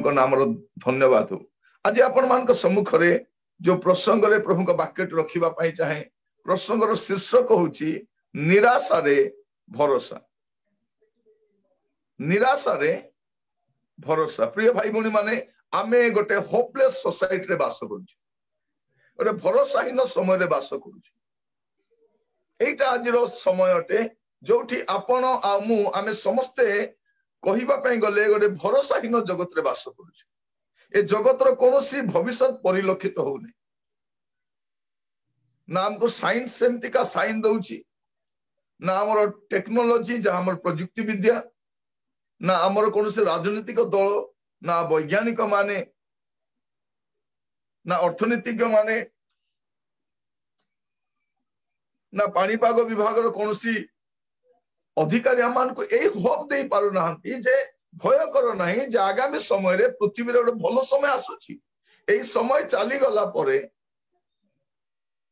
प्रभु नाम धन्यवाद हो। आज आपण मान सम्मुख जो प्रसंग रे प्रभु वाक्य रखा चाहे प्रसंगर शीर्षक होची निराशा रे भरोसा। निराशा रे भरोसा। प्रिय भाई भौणी माने आमे गोटे होपलेस सोसाइटी रे बास करूछु, गोटे भरोसाहीन समय रे बास करूछु। एटा आजिर समय अटे जोठी आपण आ मु आमे समस्ते कहिबा पई गले गोटे भरोसाहीन जगत रे बास करूछु। ए जगत रो कोनोसी भविष्य परिलक्षित होउनी ना। हमको साइंस सेमती का साइन दउची ना, हमर टेक्नोलॉजी जा हमर प्रयुक्ति विद्या ना, हमर कोनोसी राजनीतिक दल ना, वैज्ञानिक माने ना, अर्थनीतिज्ञ माने ना, पाणीपाग विभाग रो कोनोसी अधिकारी मान को ए होप दे पारु नाहंती जे भय करो नहीं जे आगामी समय रे पृथ्वी रे गोटे भलो समय आसुची। ए समय चली गला परे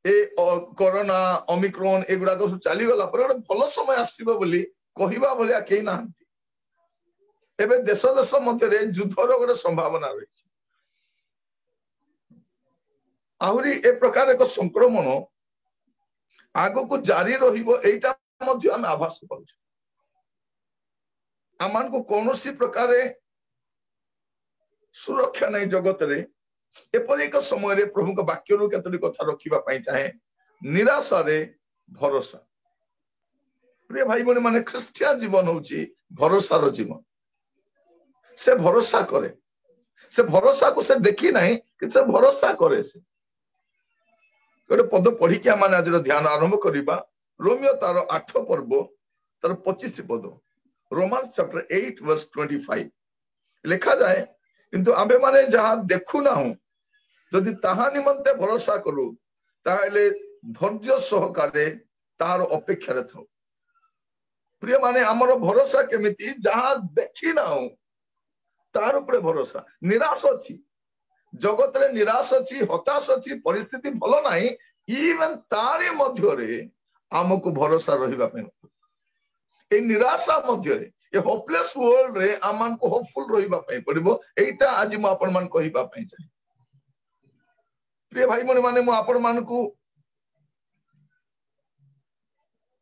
ए कोरोना ओमिक्रॉन एगुडा सब चली गला परे गोटे भलो समय आसीबो बोली कहिबा बोलिया केही नाहंती। एबे देश देश मध्य रे युद्धर गोटे संभावना रही। आहुरी ए प्रकार एक संक्रमण आगो को जारी रहिबो एटा मध्य हम आभास पाउछु। आमान को कौनसी प्रकार सुरक्षा नहीं जगत रे एपरि एक समय रे प्रभु का वाक्य रो केतरी कथा रखिबा पई चाहे निराशा रे भरोसा। प्रिय भाई बने माने क्रिश्चियन जीवन होची भरोसा रो जीवन। से भरोसा करे, से भरोसा को से देखी नहीं कि से भरोसा करे। से गोटे पद पढ़ी के माने आज ध्यान आरंभ करिबा। रोमियो तार 8 पर्व तार 25 पद, रोमन चैप्टर 8 वर्स 25 लिखा जाए, किंतु आबे माने जहां देखु ना हूं यदि ताहा निमंते भरोसा करू ताहले धैर्य सहकारे तार अपेक्षा रे थाओ। प्रिय माने हमर भरोसा केमिति जहां देखि ना हूं तार ऊपर भरोसा। निराश अछि जगत रे, निराश अछि, हताश अछि, परिस्थिति भलो नाही, इवन तारे मध्य रे हमको भरोसा रहिबा पे ए निराशा मध्य रे ए होपलेस वर्ल्ड रे आमान को होपफुल रहिबा पे पड़िबो। एटा आज म आपन मान कहिबा पे चाहे। प्रिय भाई मन माने म आपन मान को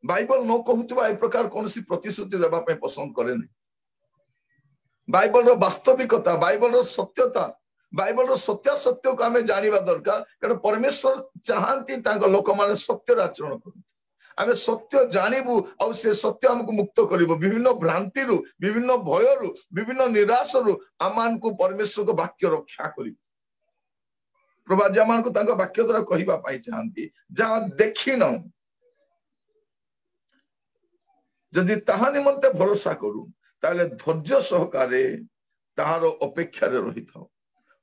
बाइबल न कहूतबा ए प्रकार कोनसी प्रतिश्रुति देबा पे पसंद करे नै। बाइबल रो वास्तविकता, बाइबल रो सत्यता, बाइबल रो सत्य को हमें जानिबा दरकार। कारण परमेश्वर चाहंती तांको लोक माने सत्य आचरण करू। आमे सत्य जानबू और से सत्य हमको मुक्त करिवो विभिन्न भ्रांति रु, विभिन्न भय रु, विभिन्न निराश रु आमान को परमेश्वर को वाक्य रक्षा करिवो। प्रभु आज आमान को तांको वाक्य द्वारा कहिबा पाई चाहंती जहां देखि न यदि ताहा निमंते भरोसा करू ताले धैर्य सहकारे ताहार अपेक्षा रे रहिथाओ।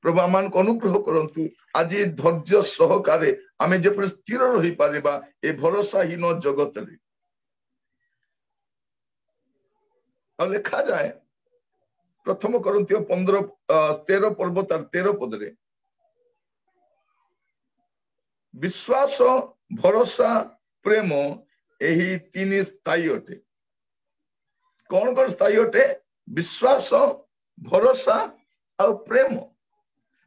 प्रभु आमान को अनुग्रह करंतु आज धैर्य सहकारे आमे जे स्थिर रही पारिबा ए भरोसाहीन जगत रे। और लिखा जाए प्रथम कोरिन्थियो 13 पर्व तार 13 पद रे विश्वास, भरोसा, प्रेम एही तीन स्थायी अटे। कौन कौन स्थायी अटे? विश्वास, भरोसा और प्रेम।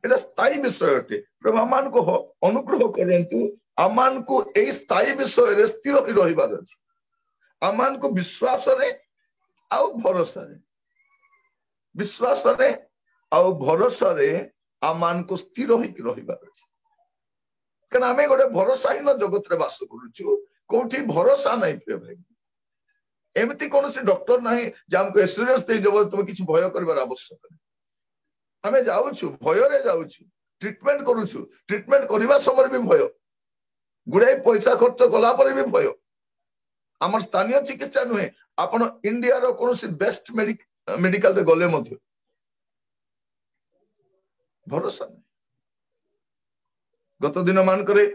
एटा स्थायी विषय अटे। प्रभु आमान को अनुग्रह करंतु आमान को ए स्थायी विषय रे स्थिर होई रहिबार अछि। आमान को विश्वास रे और भरोसा रे, विश्वास रे और भरोसा रे आमान को स्थिर होई रहिबार अछि। कारण आमे गोटे भरोसाहीन जगत रे वास करूछु, कोठी भरोसा नहीं। प्रिय भाई एमती कौन से डॉक्टर नहीं जे हमको एश्योरेंस दे देबो तुम किछि भय करबार आवश्यक नहीं। हमें जाउछु भय रे जाउछु, ट्रीटमेंट करूछु, ट्रीटमेंट करबा समय भी भय, गुड़ाई पैसा खर्च कला पर भी भय। हमर स्थानीय चिकित्सा नुहे आपण इंडिया रो कौन से बेस्ट मेडिकल रे गले मध्य भरोसा नहीं। गत दिन मान करे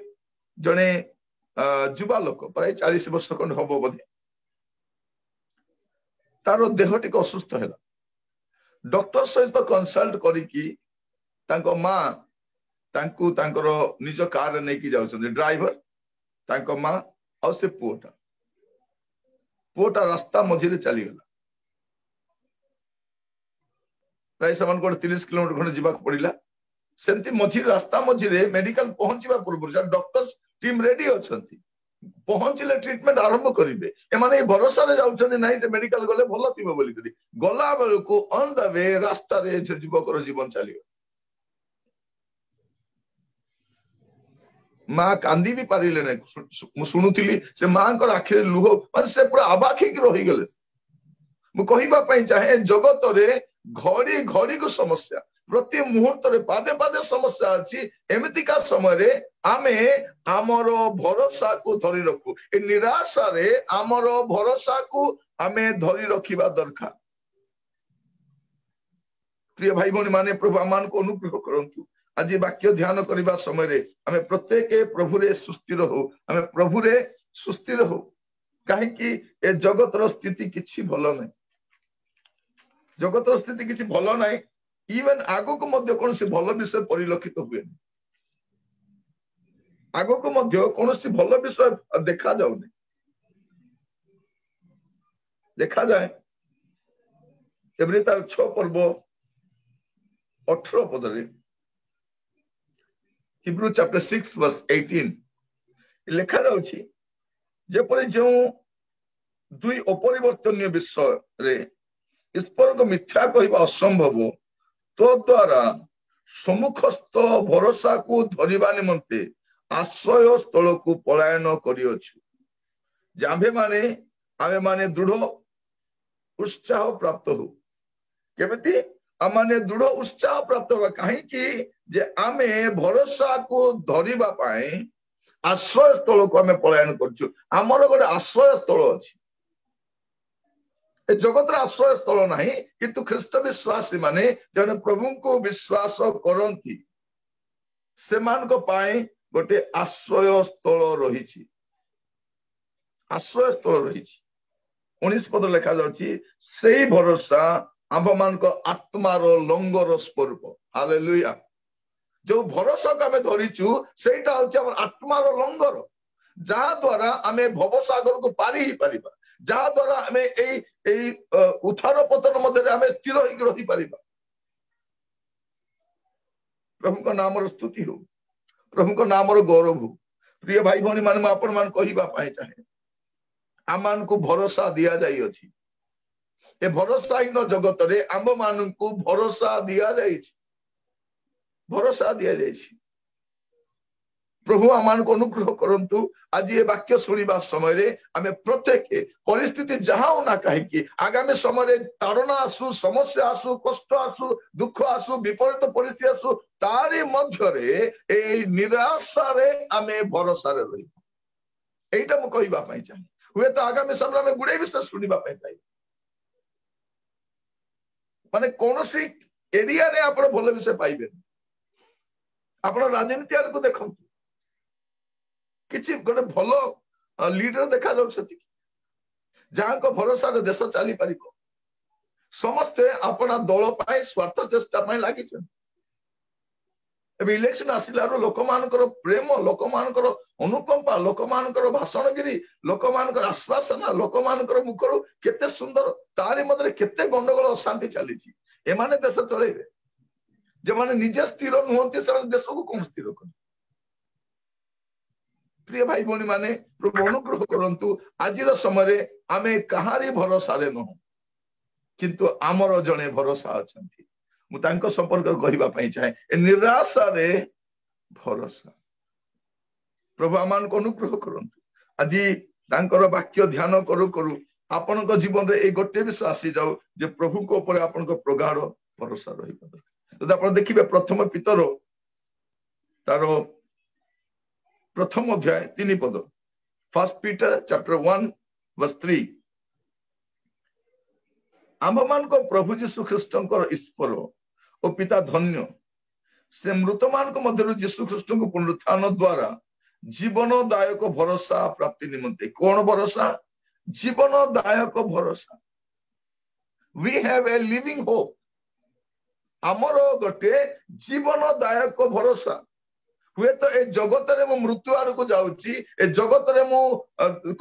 जने जुवा लोक प्राय 40 वर्ष खंड हबो बोधे तारो देह टिक असुस्थ हैला। डॉक्टर सहित कंसल्ट करिकी तांको मां तांको तांकर निज कार रे नेकी जाउछन। ड्राइवर तांको मां और से पुओटा रास्ता मझिरे चली गला। प्राय से 30 किलोमीटर खंड जीवाक पड़िला सेमती मझी रास्ता मझीरे मेडिकल पहुंचवा पूर्व डॉक्टर्स टीम रेडी अछंती पहुंचले ट्रीटमेंट आरंभ करिवे एमाने भरोसा रे जाउछन नाही जे मेडिकल गले भलो थिबो बोली करी गला बेल को ऑन द वे रास्ता रे जीवकर जीवन चलियो माँ कांदी भी पारिले नै शुणुथिली से माँ को आखिरे लुह माने से पूरा अबाखी की रही गले मु कहिबा पई चाहे जगत रे घड़ी घड़ी को समस्या प्रति मुहूर्त रे पादे पादे समस्या अछि एमितिका समय रे आमे आमर भरोसा को धरी रखू ए निराशा रे आमर भरोसा को आमे धरी रखिबा दरकार प्रिय भाई भौणी माने प्रभु आमान को अनुग्रह करंतु आज वाक्य ध्यान करबा समय रे आमे प्रत्येक प्रभु रे सुस्थिर हो आमे प्रभु रे सुस्थिर हो काहे कि ए जगत रो स्थिति किछि भलो नै जगत रो स्थिति किछि भलो नै इवन आगो को मध्य कौन से भल विषय परिलक्षित हुए आगो को मध्य कौन से भल विषय देखा जाऊनी देखा जाए एवरी तार 6 पर्व 18 पद रे हिब्रू चैप्टर 6 वर्स 18 लिखा जाउछि जेपरि जो दुई अपरिवर्तनीय विषय रे ईश्वर को मिथ्या कहबा असंभव तो द्वारा सम्मुखस्थ भरोसा को धरिबा निमंते आश्रय स्थल को पलायन करियछु जांभे माने आमे माने दृढ़ उत्साह प्राप्त हो केमिति आमाने दृढ़ उत्साह प्राप्त हो काहे कि जे आमे भरोसा को धरिबा पाए आश्रय स्थल को आमे पलायन करछु हमर गोटे आश्रय स्थल अछि जगत आश्रय स्थल नहीं किंतु ख्रीष्ट विश्वासी माने जने प्रभु को विश्वास करंती सेमान को पाए गोटे आश्रय स्थल रही आश्रय स्थल रही 19 पद लिखा जाउछि सेही भरोसा आम मान को आत्मार लंगर स्वरूप हालेलुया जो भरोसा को आमे धरिछु सेटा होछि हमर आत्मार लंगर जहा द्वारा आमे भवसागर को पारी ही परिबा जहा द्वारा आमे एई उठार पतन मध्य आमे स्थिर होई रही परिबा प्रभु को नाम रो स्तुति हो प्रभु को नाम रो गौरव हो प्रिय भाई भौणी मान आपण मान कहिबा पाए चाहे आमान को भरोसा दिया जाई अछि ए भरोसाहीन जगत रे आम मान को भरोसा दिया जाई भरोसा दिया जाई प्रभु आमान को अनुग्रह करंतु आज ये वाक्य सुनिबा समय रे आमे प्रत्येक परिस्थिति जहां होना कहे कि आगामी समय रे तारणा आसु समस्या आसु कष्ट आसु दुख आसु विपरीत परिस्थिति आसु तारी मध्य रे ए निराशा रे आमे भरोसा रे रही एटा म कहिबा पई चाहे हुए तो आगामी समय में गुडे विषय सुनिबा पई पाई माने कोनोसी एरिया रे आपण भलो विषय पाइबे आपण राजनीति को देखंतु किछि गोटे भलो लीडर देखा जाउछथि जहां को भरोसा रे देश चली परिबो समस्ते अपना दल पाए स्वार्थ चेष्टा पाए लागि छन एबे इलेक्शन आसिला रो लोक मानकर प्रेम लोक मानकर अनुकंपा लोक मानकर भाषणगिरी लोक मानकर आश्वासन लोक मानकर मुखरो केते सुंदर तारी मधरे केते गंडगोल अशांति चली छी एमाने देश चलेबे जे माने निजे स्थिर नहुंती से देश को कोन स्थिर कर प्रिय भाई भौणी माने प्रभु अनुग्रह करंतु आजिर समय आमे कहारी भरोसा रे न किंतु आमर जने भरोसा अछंती मु तांको संपर्क कहिबा पई चाहे ए निराशा रे भरोसा प्रभु आमान को अनुग्रह करंतु आजि तांकर वाक्य ध्यान करू करू आपन को जीवन रे ए गोटे विषय आसी जाऊ जे प्रभु को ऊपर आपन को प्रगाढ़ भरोसा रहिबा तो आपण देखिबे प्रथम पितर तारो प्रथम अध्याय 3 पद 1 पीटर चैप्टर 1 वर्स 3 आम मान को प्रभु यीशु ख्रीष्टंकर ईश्वर और पिता धन्य से मृत मान को मध्य यीशु ख्रीष्ट को पुनरुत्थान द्वारा जीवनदायक भरोसा प्राप्ति निमंते कौन भरोसा जीवनदायक भरोसा we have a living hope आमर गोटे जीवनदायक भरोसा हुए तो ए जगत रे मु मृत्यु आड़ को जाउची ए जगत रे मु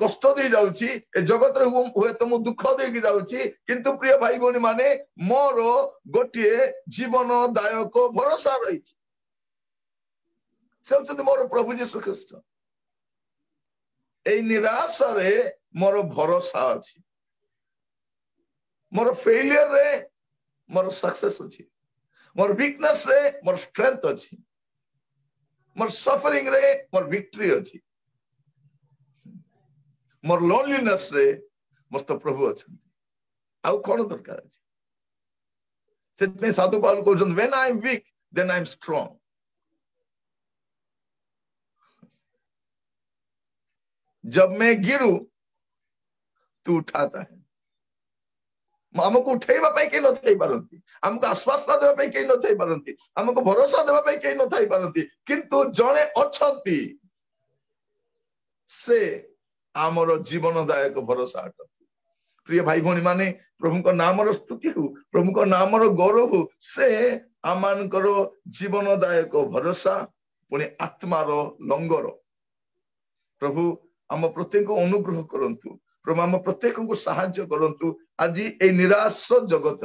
कष्ट दे जाउची ए जगत रे हुए तो मु दुख दे की जाउची किंतु प्रिय भाई भौणी माने मोर गोटे जीवन दायक भरोसा रही से होचंती मोर प्रभु यीशु ख्रीष्ट ए निराश रे मोर भरोसा अछि मोर फेलियर रे मोर सक्सेस अछि मोर वीकनेस रे मोर स्ट्रेंथ अछि मोर सफरिंग रे मोर विक्ट्री अछि मोर लोनलीनेस रे मस्त प्रभु अछंती आउ कोन दरकार अछि सेतमे साधु पाउल कहउछन when I am weak then I am strong जब मैं गिरू तू उठाता है हमको उठेबा पे के न थई पारंती हमको आश्वासन देबा पे के न थई पारंती हमको भरोसा देबा पे के न थई पारंती किंतु जणे अछंती से आमर जीवनदायक भरोसा अटंती प्रिय भाई भौणी माने प्रभु को नामर स्तुति हो प्रभु को नामर गौरव हो से आमानकर जीवनदायक भरोसा पुणी आत्मार लंगर प्रभु आम प्रत्येक अनुग्रह करंतु प्रभु आम प्रत्येक को साहाय्य करंतु आज ए निराश जगत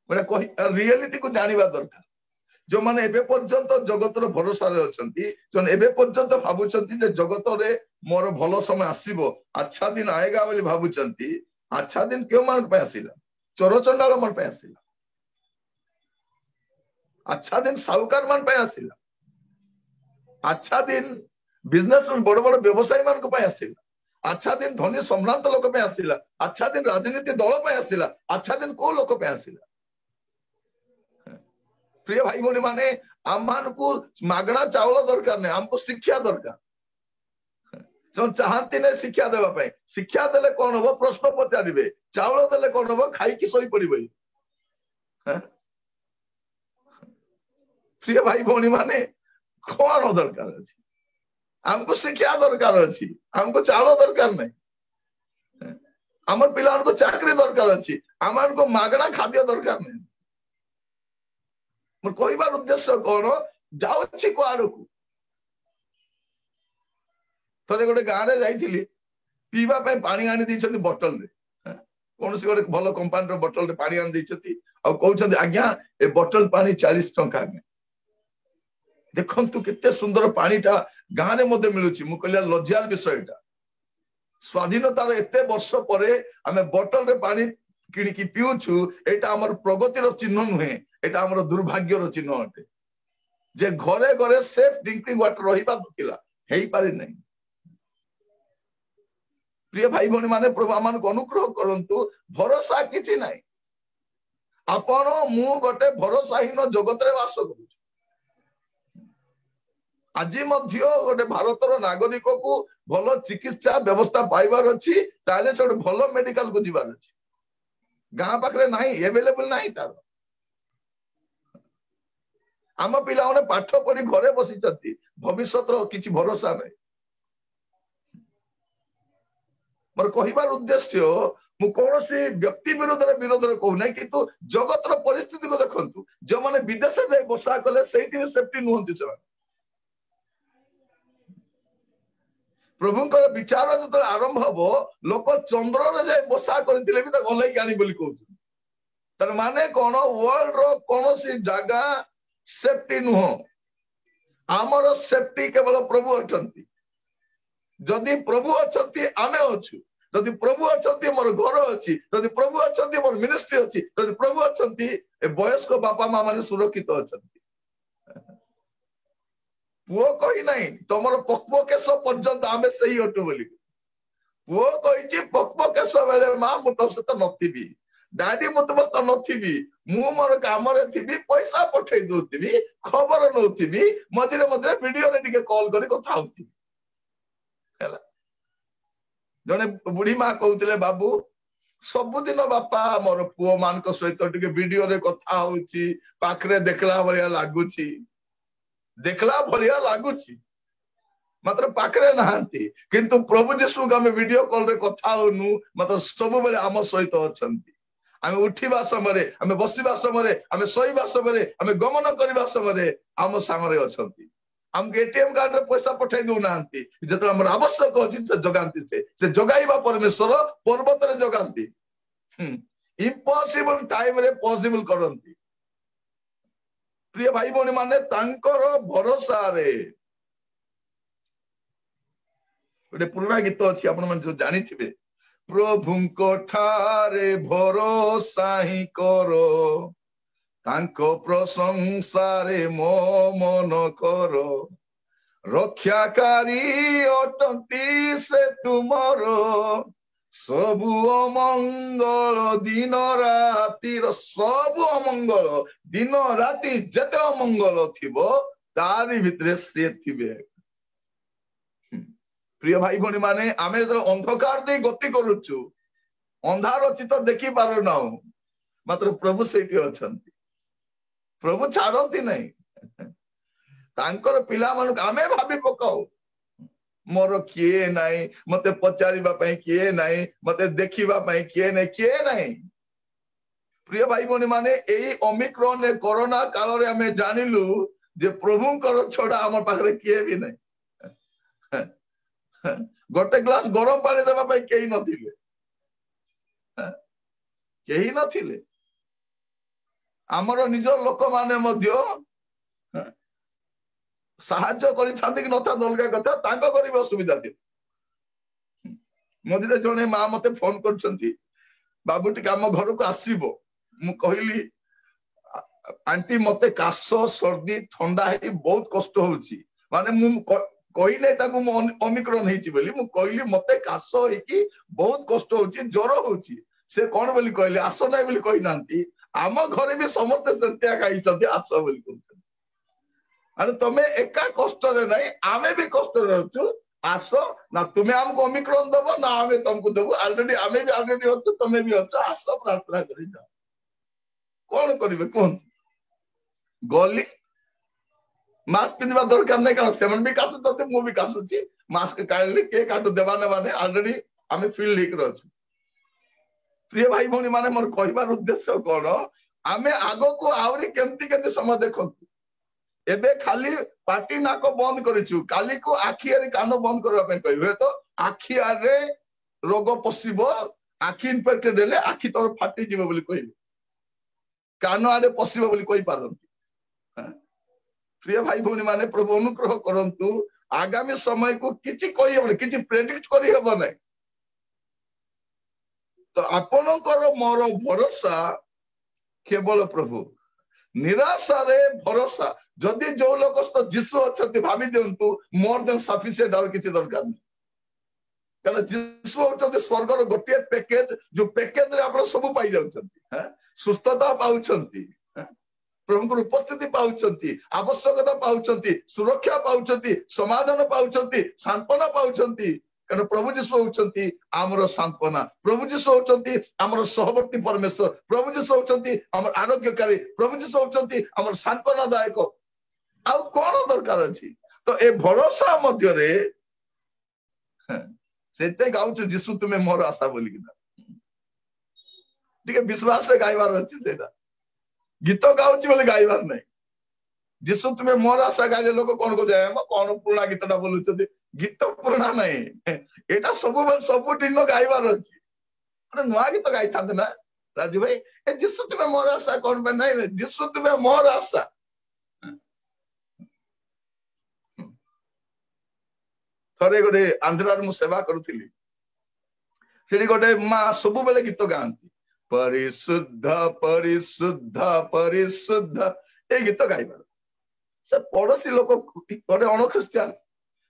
रियलिटी को जानिबा दरकार जो माने एबे पर्यंत जगत रो भरोसा रे अछंती जो एबे पर्यंत भाबुचंती जे जगत रे मोर भलो समय आसीबो अच्छा दिन आएगा बोली भाबुचंती अच्छा दिन क्यों मान पे आसीला चोर चंडाल मन पे आसीला अच्छा दिन साहूकार मान पे आसीला अच्छा दिन बिजनेस बड़ बड़ व्यवसायी मान को पे आसीला अच्छा दिन धनी सम्रांत लोक पे आसीला अच्छा दिन राजनीति दल पे आसीला अच्छा दिन को लोक पे आसीला प्रिय भाई भौणी माने आमान को मागणा चावल दरकार नहीं हमको शिक्षा दरकार जो चाहती नहीं शिक्षा देवा पे शिक्षा देले कौन हो प्रश्न पचारे चावल देले कौन हो खाई की सोई पड़े प्रिय भाई भौणी माने कौन दरकार अच्छी हमको शिक्षा दरकार अच्छी हमको चावल दरकार नहीं आमर पिला को चाकरी दरकार अच्छी आम को मागणा खाद्य दरकार नहीं मोर कहबार उद्देश्य कौन जाऊँ कुआड़ को थे गोटे गाँव में जाइली पीवा पानी आनी देइछथि बोतल रे कौन सी गोटे भल कंपानी रो बोतल रे पानी आनी देइछथि आ कहउछथि आज्ञा ए बोतल पानी 40 टंका में देखंतु केते सुंदर पानीटा गाँव में मते मिलुछि मु कहलिया लज्जार विषयटा स्वाधीनतार एते वर्ष परे आमे बोतल रे पानी किणिकी पिउछु एटा हमर प्रगतिर चिन्ह नुहे एटा हमर दुर्भाग्यर चिन्ह अटे जे घरे घरे सेफ ड्रिंकिंग वाटर रहिबा थिला हेई पारि नै प्रिय भाई भौणी माने प्रभु आमान को अनुग्रह करंतु भरोसा किछि नै आपण मु गोटे भरोसाहीन जगत रे वास करू आज मध्य गोटे भारतर नागरिक को भल चिकित्सा व्यवस्था पाइबार अच्छी ताले से गोटे भल मेडिकल को जीवार अच्छी गाँ पाखरे नहीं अवेलेबल नहीं तार आम पिला माने पाठ पढ़ी घरे बसी भविष्य किसी भरोसा नहीं मोर कहबार उद्देश्य मु कौन सी व्यक्ति विरोध कहूना किंतु जगत परिस्थिति को देखु जो मैंने विदेश जाए बसा कले से सेफ्टी नुहति से प्रभुंकर विचार जो आरंभ हम लोक चंद्र रे जाए बसा करथिले भी गलै गानी बोली कहउछ तर माने कोन वर्ल्ड रो कोन सी जगह सेफ्टी नुह आमर सेफ्टी केवल प्रभु अछंती जदि प्रभु अछंती आमे अछु जदि प्रभु अछंती मोर घर अछि जदि प्रभु अछंती मोर मिनिस्ट्री अछि जदि प्रभु अछंती ए वयस्क बापा मां माने सुरक्षित अछंती पुओ कही नहीं तुमर पक्व केश पर्यंत आमे सही अटु बोली पुओ कही पक्व केश बेले मां मु तो सहित नथिबी डैडी मु तुम तो नथिबी मु मोर काम रे थिबी पैसा पठै दोथिबी खबर नउथिबी मझिरे मझिरे वीडियो रे टिके कॉल करी कथा होती हैला जने बुढ़ी मां कहउतिले बाबू सबुदिन बापा मोर पुओ मान को सहित टिके वीडियो रे कथा होउची पाखरे देखला भलिया लागुची देखला भलिया लागुची मात्र पाखरे नहांती किंतु प्रभु यीशु का में वीडियो कॉल रे कथा होनु मात्र सब बेले आम सहित अछंती आमे उठिबा समय आमे बसिबा समय आमे सोइबा समय आमे गमन करबा समय आम सामरे अछंती हमके एटीएम कार्ड रे पैसा पठाई दउ नांती जतरा हमर आवश्यक अछि से जगांती से जगाइबा परमेश्वर पर्वत रे जगांती इम्पॉसिबल टाइम रे पॉसिबल करंती प्रिय भाई भौणी माने तांकर भरोसा रे गोटे पुराना गीत अछि आपण मन जानिथिबे प्रभुंको ठारे भरोसा ही करो तांको प्रशंसारे मो मन करो रक्षाकारी अटंती से तुमरो सबु अमंगल दिन रातिर सबु अमंगल दिन राति जते अमंगल थिबो तारी भितरे से थिबे प्रिय भाई भौणी माने आमे जो अंधकार दे गति करूछु अंधार अछि तो देखि पारो ना मात्र प्रभु सेठी अछंती प्रभु छाड़ती नहीं तांकर पिला मानक आमे भाबी पकाऊ मोर किए नहीं मते पचारिबा पई किए नहीं मते देखिबा पई किए नहीं प्रिय भाई भौणी माने एई ओमिक्रॉन ने कोरोना काल रे आमे जानिलु जे प्रभुंकर छोड़ा हमर पाखरे किए भी नहीं गोटे ग्लास गरम पानी देबा पई केही नथिले आमर निज लोक माने मध्य साहाय्य करि थांती कि नथा दलगा कथा तांको करिबो सुविधा थि मदिरे जने मा मते फोन करछंती बाबू टिक हम घर को आसीबो मु कहली आंटी मते कासो सर्दी ठंडा है बहुत कष्ट होउची माने मु कहि नै ताकू ओमिक्रॉन हेची बोली मु कहली मते कासो है कि बहुत कष्ट होउची ज्वर होउची से कोन बोली कहले आसो नै बोली कहि नांती आम घरे भी समस्त सेंतिया खाई छथि आसो बोली कहछन अरे तमे एका कष्ट रे नै आमे भी कष्ट रे रहछु आसो ना तुमे हमको ओमिक्रॉन दबो ना आमे तुमको दबो ऑलरेडी आमे भी ऑलरेडी होछ तमे भी होछ आसो प्रार्थना करि जा कोन करिवे कोन गली मास्क पिनवा दरकार नै का सेमन भी कासु तो मु भी कासुची मास्क काढले के काटो देबा ने माने ऑलरेडी आमे फील लिक रहछु प्रिय भाई भौणी माने मोर कहबार उद्देश्य कोन आमे आगो को आवरी केमती केते समय देखो एबे खाली पाटी नाको बंद करिछु काली को आखी आरे कान बंद करबा पे कहबे तो आखी आरे रोग पसिबो आखी इन्फेक्टेड देले आखी तो फाटी जिवो बोली कहबे कान आरे पसिबो बोली कहि पारंती प्रिय भाई भौणी माने प्रभु अनुग्रह करंतु आगामी समय को किछि कहि हबो किछि प्रेडिक्ट करि हबो नै तो आपनकर मोर भरोसा केवल प्रभु निराशा रे भरोसा जदि जो लोक जीशु अच्छे भावी दिंतु मोर देन सफिशिएंट और किसी दरकार नहीं कारण जीशु होचंती स्वर्गर गोटे पैकेज जो पैकेज रे आपण सब पाई जाउछंती सुस्थता पाउछंती प्रभुଙ୍କର उपस्थिति पाउछंती आवश्यकता पाउछंती सुरक्षा पाउछंती समाधान पाउछंती सांत्वना पाउछंती कारण प्रभु जीशु होचंती हमर सांत्वना प्रभु जीशु होचंती हमर सहवर्ती परमेश्वर प्रभु जीशु होचंती हमर आरोग्यकारी प्रभु जीशु होचंती हमर सांत्वनादायक आ कोन दरकार अछि तो ए भरोसा मध्य रे सेते गाउछ जीशु तुमे मोर आशा बोली कि ठीक है विश्वास रे गाइबार अछि सेटा गीत गाउछ बोले गाइबार नै जीशु तुमे मोर आशा गाइले लोक कोन को जाय हम कोन पुराना गीतटा बोलुछथि गीत पुराना नै एटा सब दिन गाइबार अछि अरे नुआ गीत गाइ था ना राजू भाई ए जीशु तुमे मोर आशा कोन बे नै जीशु तुमे मोर आशा थरे गोटे आंध्रार मु सेवा करूथिली सेठी गोटे मा सब बेले गीत गांती परिशुद्ध परिशुद्ध परिशुद्ध ए गीत गाइबार से पड़ोसी लोक गोटे अण ख्रिस्टियान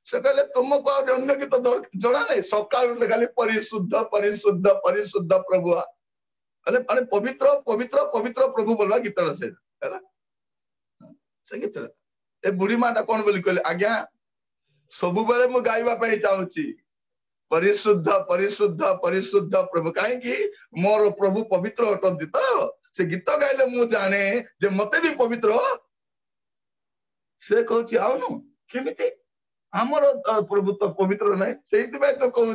से कहले तुमको और अन्य गीत जणा नहीं सकाळ खाली परिशुद्ध परिशुद्ध परिशुद्ध प्रभु अरे अरे पवित्र पवित्र पवित्र प्रभु बोलवा गीत से गीत ए बुढ़ी माटा कौन बोली कहले आज्ञा सब बेले मु गाइबा पई चाहूची परिशुद्ध परिशुद्ध परिशुद्ध प्रभु काहे कि मोर प्रभु पवित्र अटंती तो से गीत गाइले मु जाने जे मते भी पवित्र से कहूची आउनु केमिति आमर प्रभु तो पवित्र नहीं से तो कहूँ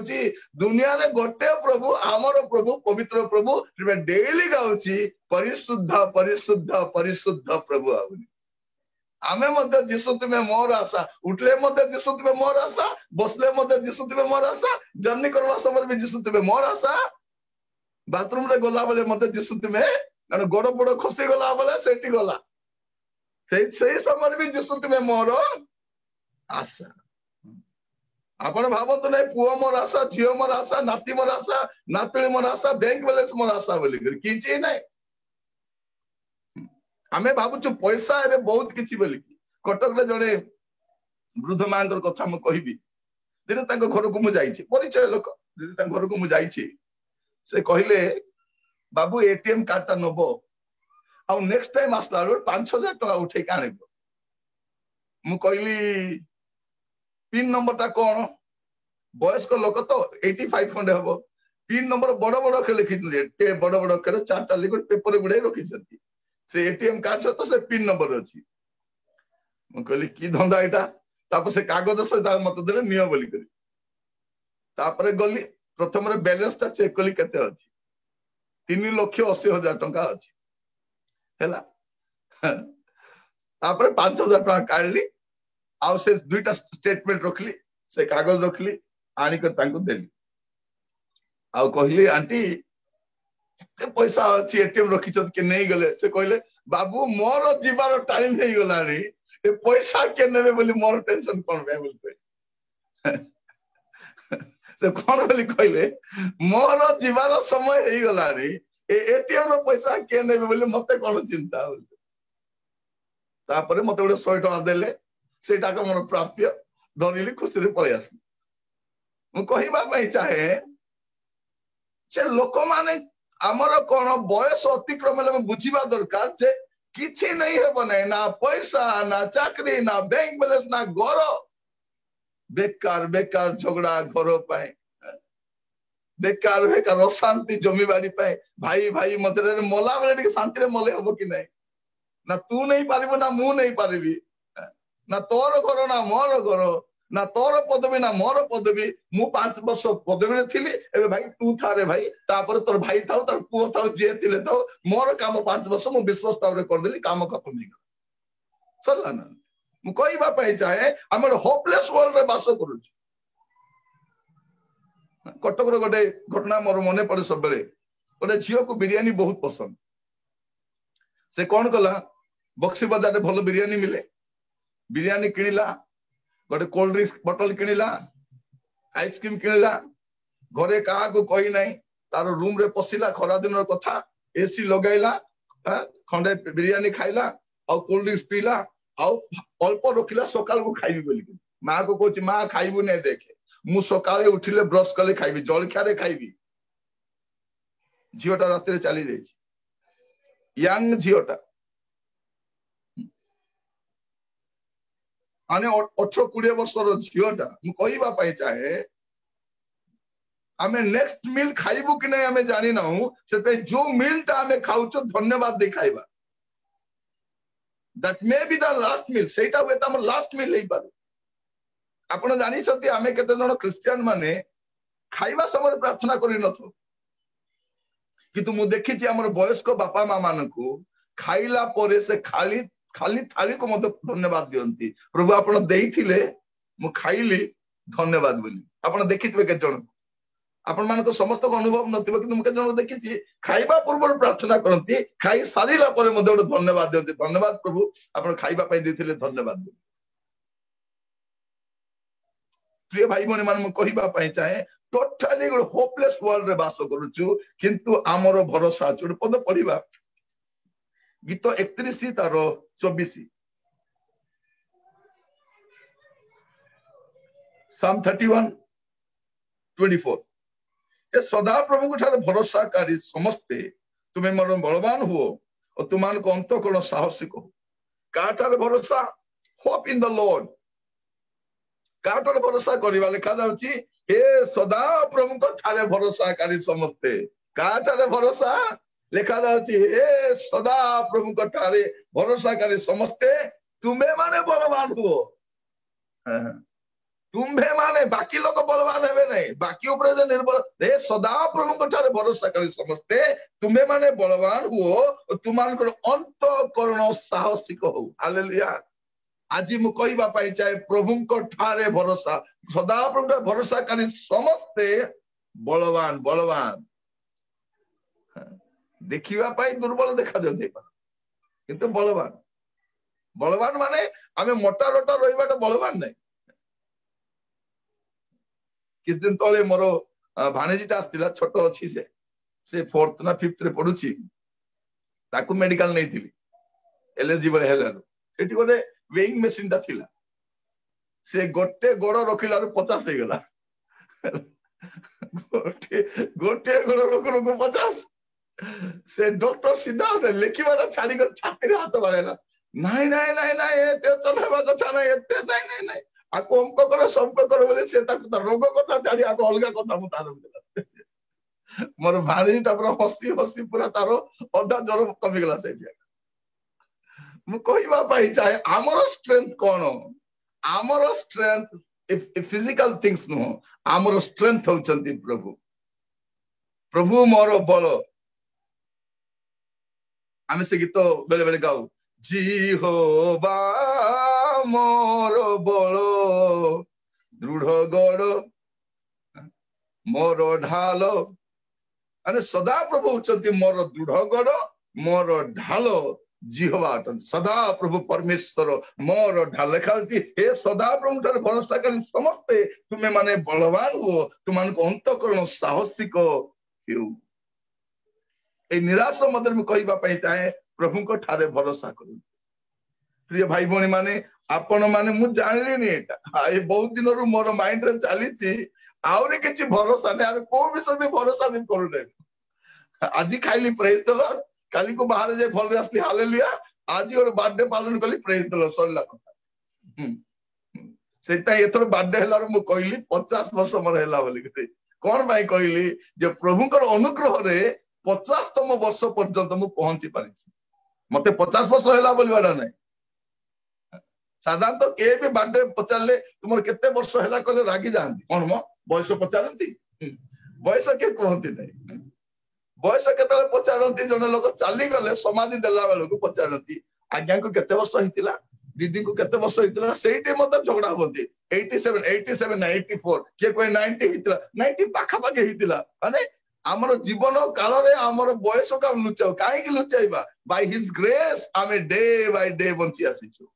दुनिया रे गोटे प्रभु आमर प्रभु पवित्र प्रभु डेली गाउची परिशुद्ध परिशुद्ध परिशुद्ध प्रभु आमे मध्य जीशु तुम्हें मोर आशा उठले मध्य जीशु तुम्हें मोर आशा बसले मध्य जीशु तुम्हें मोर आशा जर्नी करवा समय भी जीशु तुम्हें मोर आशा बाथरूम रे गला बेले मध्य जीशु तुम्हें गोड़ बड़ खसी गला बेले सेठी गला से समय भी जीशु तुम्हें मोर आशा आपण भावत नहीं पुओ मोर आशा झील मोर आशा नाती मोर आशा नातुणी मोर आशा बैंक बैलेंस मोर आशा बोली किसी ना आम भावुँ पैसा ए बहुत किसी बोली कटक रे जड़े वृद्ध माँ कथा मुझे कहबी दिन घर को मुझे परिचय लोक घर को मुझे से कहले बाबू एटीएम कार्ड टा नब आ नेक्स्ट टाइम आसला 5,000 टका उठे आनब मु कहली पिन नंबर टा कौन वयस्क लोक तो 85 खंडे हम पिन नंबर बड़ बड़ अक्षर लिखी बड़ बड़ अक्षर 4टा लिखिट पेपर गुड़ाई रखी से एटीएम कार्ड सहित से पिन नंबर अच्छी मु कहली की धंदा यहाँ से कागज सहित मत दे निय बोली तापर गली प्रथम बैलेंस टा चेक कली केते अछि 3,80,000 टंका अछि हैला तापर 5,000 टंका काढली आउ से दुईटा स्टेटमेंट रखली से कागज रखली आनिक तांको देली आउ कहली आंटी एते पैसा अछि एटीएम रखी के नहीं गले से कहले बाबू मोर जीवार टाइम हे गलानी ए पैसा के नेबे बोली मोर टेंशन कोन बे बोली से कोन बोली कहले मोर जीवार समय हे गलानी ए एटीएम रो पैसा के नेबे बोली मते कोन चिंता बोली तापर मते 100 टका देले से टाका मोर प्राप्य धरिली खुशी पलि आस मुझे चाहे से लोक माने आमर कौन बयस अतिक्रम बुझा दरकार जे किसी नहीं हेब ना ना पैसा ना चाकरी ना बैंक बैलेंस ना घर बेकार बेकार झगड़ा घर पाए बेकार बेकार अशांति जमी बाड़ी पाए भाई भाई मध्य मला बेले शांति मले हम कि नहीं ना तू नहीं पारिबो ना मु नहीं पारिबी ना तोर घर ना मोर घर ना तोर पदवी ना मोर पदवी मु 5 वर्ष पदवी रे थिली एबे भाई तू था रे भाई तापर तोर भाई थाओ तोर पुओ थाओ जे थिले तो मोर काम 5 वर्ष मु विश्वास तावरे कर देली काम खत्म नहीं सरला ना मु कहबा पई चाहे हमर होपलेस वर्ल्ड रे बास करू कटक रो गोटे घटना मोर मने पड़े सब बेले गोटे झियो को बिरयानी बहुत पसंद से कौन कला बक्सी बाजार रे भलो बिरयानी मिले बिरयानी किनिला गोटे कोल्ड ड्रिंक्स बोतल किनिला आइसक्रीम किनिला घरे कहा को कही नहीं तार रूम रे पशिला खरा दिन कथा एसी लगाइला खंडे बिरयानी खाइला और कोल्ड ड्रिंक्स पीला और अल्प रखिला सकाल को खाइबी बोली माँ को कहूँ माँ खाइबू नहीं देखे मु सकाले उठिले ब्रश कले खाइबी जलखिया रे खाइबी झीटा रात चली जाइए यंग झीटा माने 18-20 वर्षर झीटा मुझे चाहे आमे नेक्स्ट मील खाइबू कि नहीं आमे जानी ना से जो मील टा आमे खाऊ धन्यवाद दे खाइबा that may be the last meal सेटा हुए त हमर लास्ट मील नहीं पारे आपण जानी छथि आमे केते जण क्रिश्चियन माने खाइबा समय प्रार्थना करि नथो किंतु मु देखि छी हमर वयस्क बापा मां मानकू खाइला परे से खाली खाली थाली को मत धन्यवाद दियंती प्रभु आपण देइथिले मु खाइली धन्यवाद बोली आपण देखितबे के जण आपण मान तो समस्त को अनुभव नथिबो कि मु के जण देखि छी खाइबा पूर्व प्रार्थना करंती खाइ सारीला परे मते गोटे धन्यवाद दियंती धन्यवाद प्रभु आपण खाइबा पई देथिले धन्यवाद प्रिय भाई बहन मान मु कहिबा पई चाहे टोटली गोटे होपलेस वर्ल्ड रे बास करूछु किंतु आमर भरोसा अछि पद पढिबा गीत 31 तार 24 Psalm 31:24 ए सदा प्रभु को ठारे भरोसाकारी समस्ते तुम्हें मन बलवान हुओ और तुमान को अंत कोन साहसिक हो काटारे भरोसा होप इन द लॉर्ड काटारे भरोसा करिवा लेखा जाउची हे सदा प्रभु को ठारे भरोसाकारी समस्ते काटारे भरोसा लेखा जाउची हे सदा प्रभु को ठारे भरोसाकारी समस्ते तुम्हें माने बलवान हुओ तुम्भे माने बाकी लोक बलवान हेबे नहीं, बाकी ऊपर जे निर्भर रे सदा प्रभु ठारे भरोसा करी समस्ते तुम्भे माने बलवान हुओ, तुमानकर अंतःकरण साहसिक हो। हालेलुया। आज मु कहबा पाई चाहे प्रभु ठारे भरोसा, सदा प्रभु भरोसा करी समस्ते बलवान बलवान। देखिबा पाई दुर्बल देखा जाते किंतु बलवान बलवान माने आमे मोटा रोटा रहिबाटा बलवान नहीं। किस दिन तले मोर भाणेजीटा आसला, छोट अच्छी से 4th ना 5th रे पढुची, ताकू मेडिकल नहीं थी एलिजिबल हेलारो सेठी गोटे वेइंग मशीन ता थिला, से गोटे गोड़ रखिला 50 हो गला। गोटे गोड़ रखु 50। से डॉक्टर सीधा लिखिबाटा छाड़ी कर छाती रे हाथ बाळेला, नहीं नहीं नहीं नहीं एते चलेबा कथा नहीं, एते नहीं नहीं नहीं आको हमको करो सबको करो बोले से ता रोग कथा छाड़ी आको अलगा कथा मु तार मोर भाणी तापर हसी हसी पूरा तारो अधा जर कमी गला से मु कहबा पाई चाहे हमर स्ट्रेंथ कोन, हमर स्ट्रेंथ फिजिकल थिंग्स नो, हमर स्ट्रेंथ होचंती प्रभु। प्रभु मोर बल। आमे से गीत बेले बेले गाऊ, जिहोवा मोर बल दृढ़ गड़ मोर ढाल। अने सदा प्रभु होचंती मोर दृढ़ गड़ मोर ढाल जिहोवा अटन। सदा प्रभु परमेश्वर मोर ढाल लेखा हे सदा प्रभु ठारे भरोसा करी समस्ते तुमे माने बलवान हो, तुमको अंतःकरण साहसिक हो। ए निराश मदर में कहबा पई चाहे प्रभु को ठारे भरोसा करू। प्रिय भाई भौणी माने आपण माने मु जानली नि एटा ए बहुत दिन रु मोर माइंड रे चली छी आउरे किछि भरोसा नै, आर को विषय में भरोसा नहीं करू नै। आज खाइली प्रेज द लॉर्ड, काली को बाहर जे भल रे असली हालेलुया, आज और बर्थडे पालन कली प्रेज द लॉर्ड सरला कथा। सेटा एथर बर्थडे हला मु कहली 50 वर्ष मोर हला बोली के कोन भाई कहली जे प्रभुकर अनुग्रह रे 50तम वर्ष पर्यंत मु पहुंची पारी। मते 50 वर्ष हला बोलवाडा नै। साधारण तो के भी बर्थडे पचारले तुमर केते वर्ष हला कहले रागी जानती कोन मो बयस पचारंती, बयस के कहंती नै। बयस केते पचारंती जने लोक चाली गले समाधि देला बेल को पचारंती आज्ञा को केते वर्ष हितिला, दीदी को केते वर्ष हितिला, सेठी मते झगड़ा होती 87 87 84 के कोई 90 हितिला, 90 पाखा पाखे हितिला। माने हमर जीवन काल रे हमर बयस का लुचाओ काहे कि लुचाइबा, बाय हिज ग्रेस आमे डे बाय डे बंची आसीछु।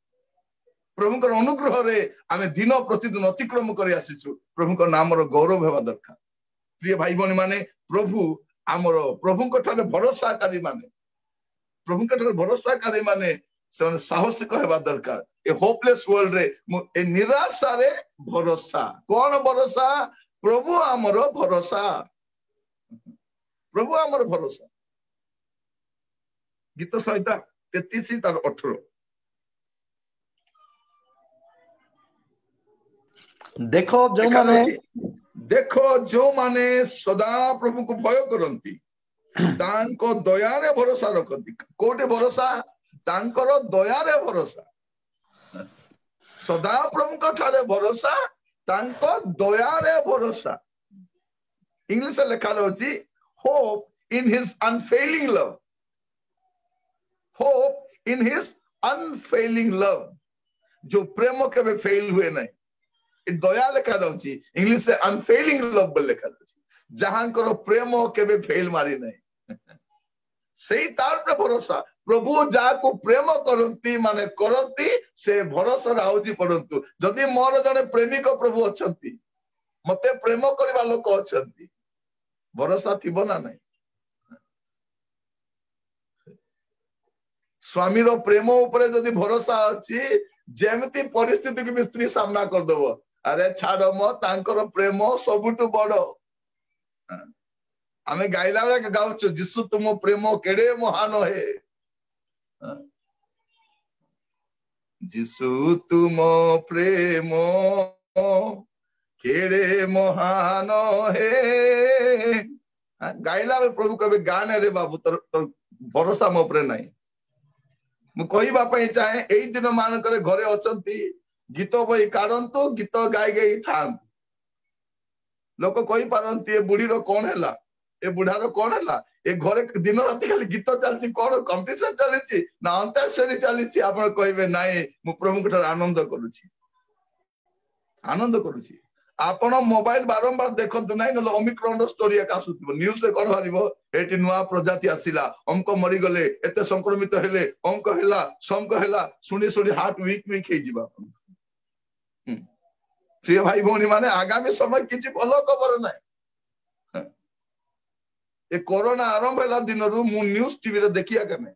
प्रभुकर अनुग्रह रे आमे दिन प्रतिदिन अतिक्रम करी आसीछु। प्रभुकर नामर गौरव हेबा दरकार। प्रिय भाई भौणी माने प्रभु हमर प्रभुकर ठारे भरोसाकारी माने, प्रभुकर ठारे भरोसाकारी माने से साहसिक हेबा दरकार। ए होपलेस वर्ल्ड रे ए निराशा रे भरोसा कोन भरोसा, प्रभु हमर भरोसा, प्रभु हमर भरोसा। गीत संहिता 33 तार 18। देखो जो माने सदा प्रभु को भय करंती तांको दया रे भरोसा रखती। कोटे भरोसा, तांकर दया रे भरोसा। सदा प्रभु को ठारे भरोसा, तांको दया रे भरोसा। इंग्लिश लिखा होची hope in his unfailing love, hope in his unfailing love, जो प्रेम केबे फेल हुए नहीं। दया लिखा जाउची इंग्लिश से अनफेलिंग लव बोल लिखा जाउची, जहां करो प्रेम केबे फेल मारी नहीं। सेही तार पे भरोसा। प्रभु जाको प्रेम करंती माने करंती से भरोसा राउजी पड़ंतु। जदि मोर जने प्रेमिक प्रभु अछंती, मते प्रेम करबा लोक अछंती, भरोसा थिबो ना नहीं। स्वामी रो प्रेम ऊपर जदि भरोसा अछि, जेमती परिस्थिति के भी स्त्री सामना कर देबो, अरे छाड़ मो तांकर प्रेम सबुटु बड़। आमे गाइला बेला गाउछु जिसु तुम प्रेम केडे महान हे, जिसु तुम प्रेम केडे महान हे। गाइला बेला प्रभु कबे गाने रे बाबू तोर भरोसा मो ऊपर नहीं। मु कहबा पई चाहे एई दिन मानकर घरे अछंती गीत बही काढ़ंतु गीत गाई गाई था लोक कही पारती ए बुढ़ी कौन है ए बुढ़ार कौन है ए घरे दिन राति खाली गीत चलती कौन कंपटीशन चली ना अंताक्षरी चली आप कहे ना मु प्रभु ठार आनंद करुची आनंद करुची आपण मोबाइल बारंबार देखते ना ओमिक्रॉन स्टोरी एक आसुथिबो न्यूज रे कोन हरिबो एटी नुआ प्रजाति आसिला अंक मरी गले एते संक्रमित हेले अंक हेला संक हेला सुनी सुनी हार्ट वीक हे जिबा प्रिय भाई भौणी माने आगामी समय किछि भलो खबर नै ए कोरोना आरंभ होला दिनरु मु न्यूज टीवी रे देखिया कने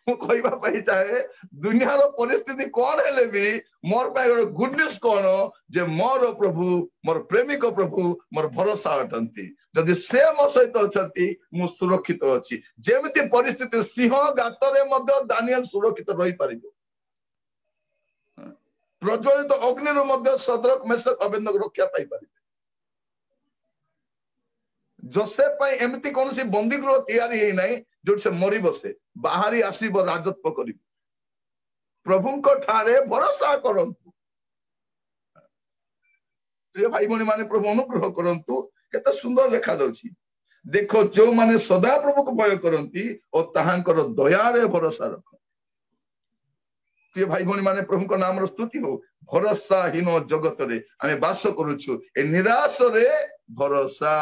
मु कहबा पाई चाहे दुनिया रो परिस्थिति कोन हेले भी मोर पाई गुड न्यूज कोन जे मोर प्रभु मोर प्रेमिक प्रभु मोर भरोसा अटंती जदि से मो सहित अछंती मु सुरक्षित अछि जेमिति परिस्थिति सिंह गातरे मध्य दानियल सुरक्षित रही परिबो प्रज्वलित अग्नि रो मध्य सदरक मेशक अबेदनगो रक्षा पाई परिबे जोसेफ पाई एमिति कोनसी बंदी गृह तैयारी हे नै जो से मरी बसे बाहरी आसीब राजत्व करिब प्रभुंको ठारे भरोसा करंतु प्रिय भाई भौणी माने प्रभु अनुग्रह करंतु केते सुंदर लेखा दउछि देखो जो माने सदा प्रभु को भय करंती और ताहांकर दया रे भरोसा रख प्रिय भाई भौणी माने प्रभु को नाम रो स्तुति हो भरोसाहीन जगत रे आमे वास करूछु ए निराश रे भरोसा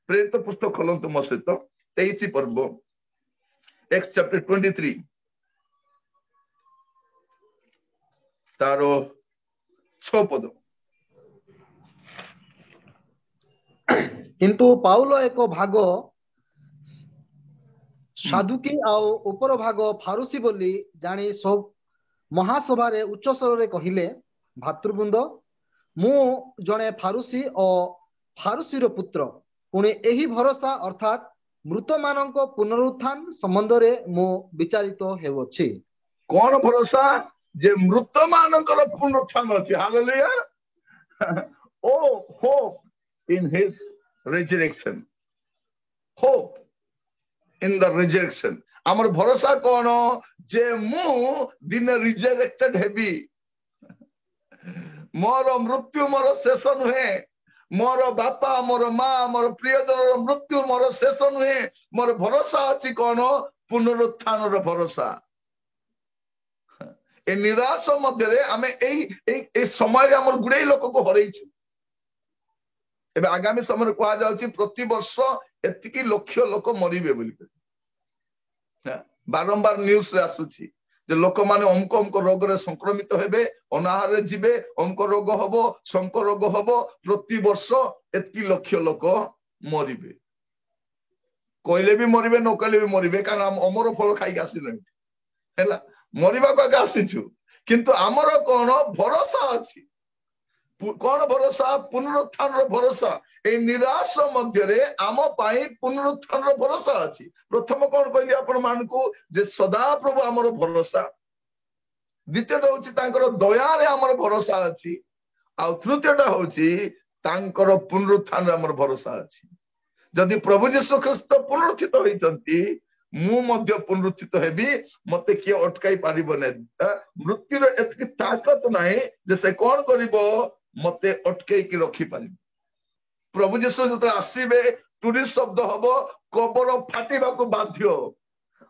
प्रेरित पुस्तक खोलंतु मो सहित 23 पर्व एक्स चैप्टर 23 तारो 6 पद किंतु पाउलो एक भाग साधुकी आउ ऊपर भाग फारुसी बोली जानी सब महासभा रे उच्च स्वर रे कहिले भातृवृंद मु जणे फारुसी और फारुसी रो पुत्र पुणे एही भरोसा अर्थात मृत मानक पुनरुत्थान संबंध रे मु विचारित हेउछि कोन भरोसा जे मृत मानक पुनरुत्थान अछि hallelujah oh hope in his resurrection hope in the resurrection amar bharosa kono je mu dine resurrected hebi moro mrityu moro shesho nuhe moro bapa moro ma moro priyajanor mrityu moro shesho nuhe moro bharosa achi kono punurutthanar bharosa e nirasha madhyare ame ei samay amar gudei lok ko haraichu एबे आगामी समय कहा जाउची प्रति वर्ष एतिकी लक्ष लोक मरिबे बोली बारंबार न्यूज रे आसुची जे लोक माने अमक रोग रे संक्रमित हेबे अनाहार रे जिबे अमक रोग हबो संक रोग हबो प्रति वर्ष एतिकी लक्ष लोक मरिबे कहले भी मरिबे न कहले भी मरिबे कारण हम अमर फल खाई आसिनु हैला मरिबा को आसीछु किंतु हमर कोन भरोसा अछि कौन भरोसा पुनरुत्थान भरोसा ए निराश मध्य रे आम पाई पुनरुत्थान भरोसा अछि प्रथम कौन कहली आपण मानकु जे सदा प्रभु हमर भरोसा द्वितीयटा होछि तांकर दया रे हमर भरोसा अछि आ तृतीयटा होछि तांकर पुनरुत्थान रे हमर भरोसा अछि जदि प्रभु यीशु ख्रीस्त पुनरुत्थित होइतंती मु मध्य पुनरुत्थित हेबी मते किए अटकाई पारिबो नै मृत्यु रे एतकी ताकत नै जे से कोन करिवो मते अटके की रखी पारि प्रभु यीशु जत आसीबे तुरी शब्द हबो कबर फाटिबा को बाध्य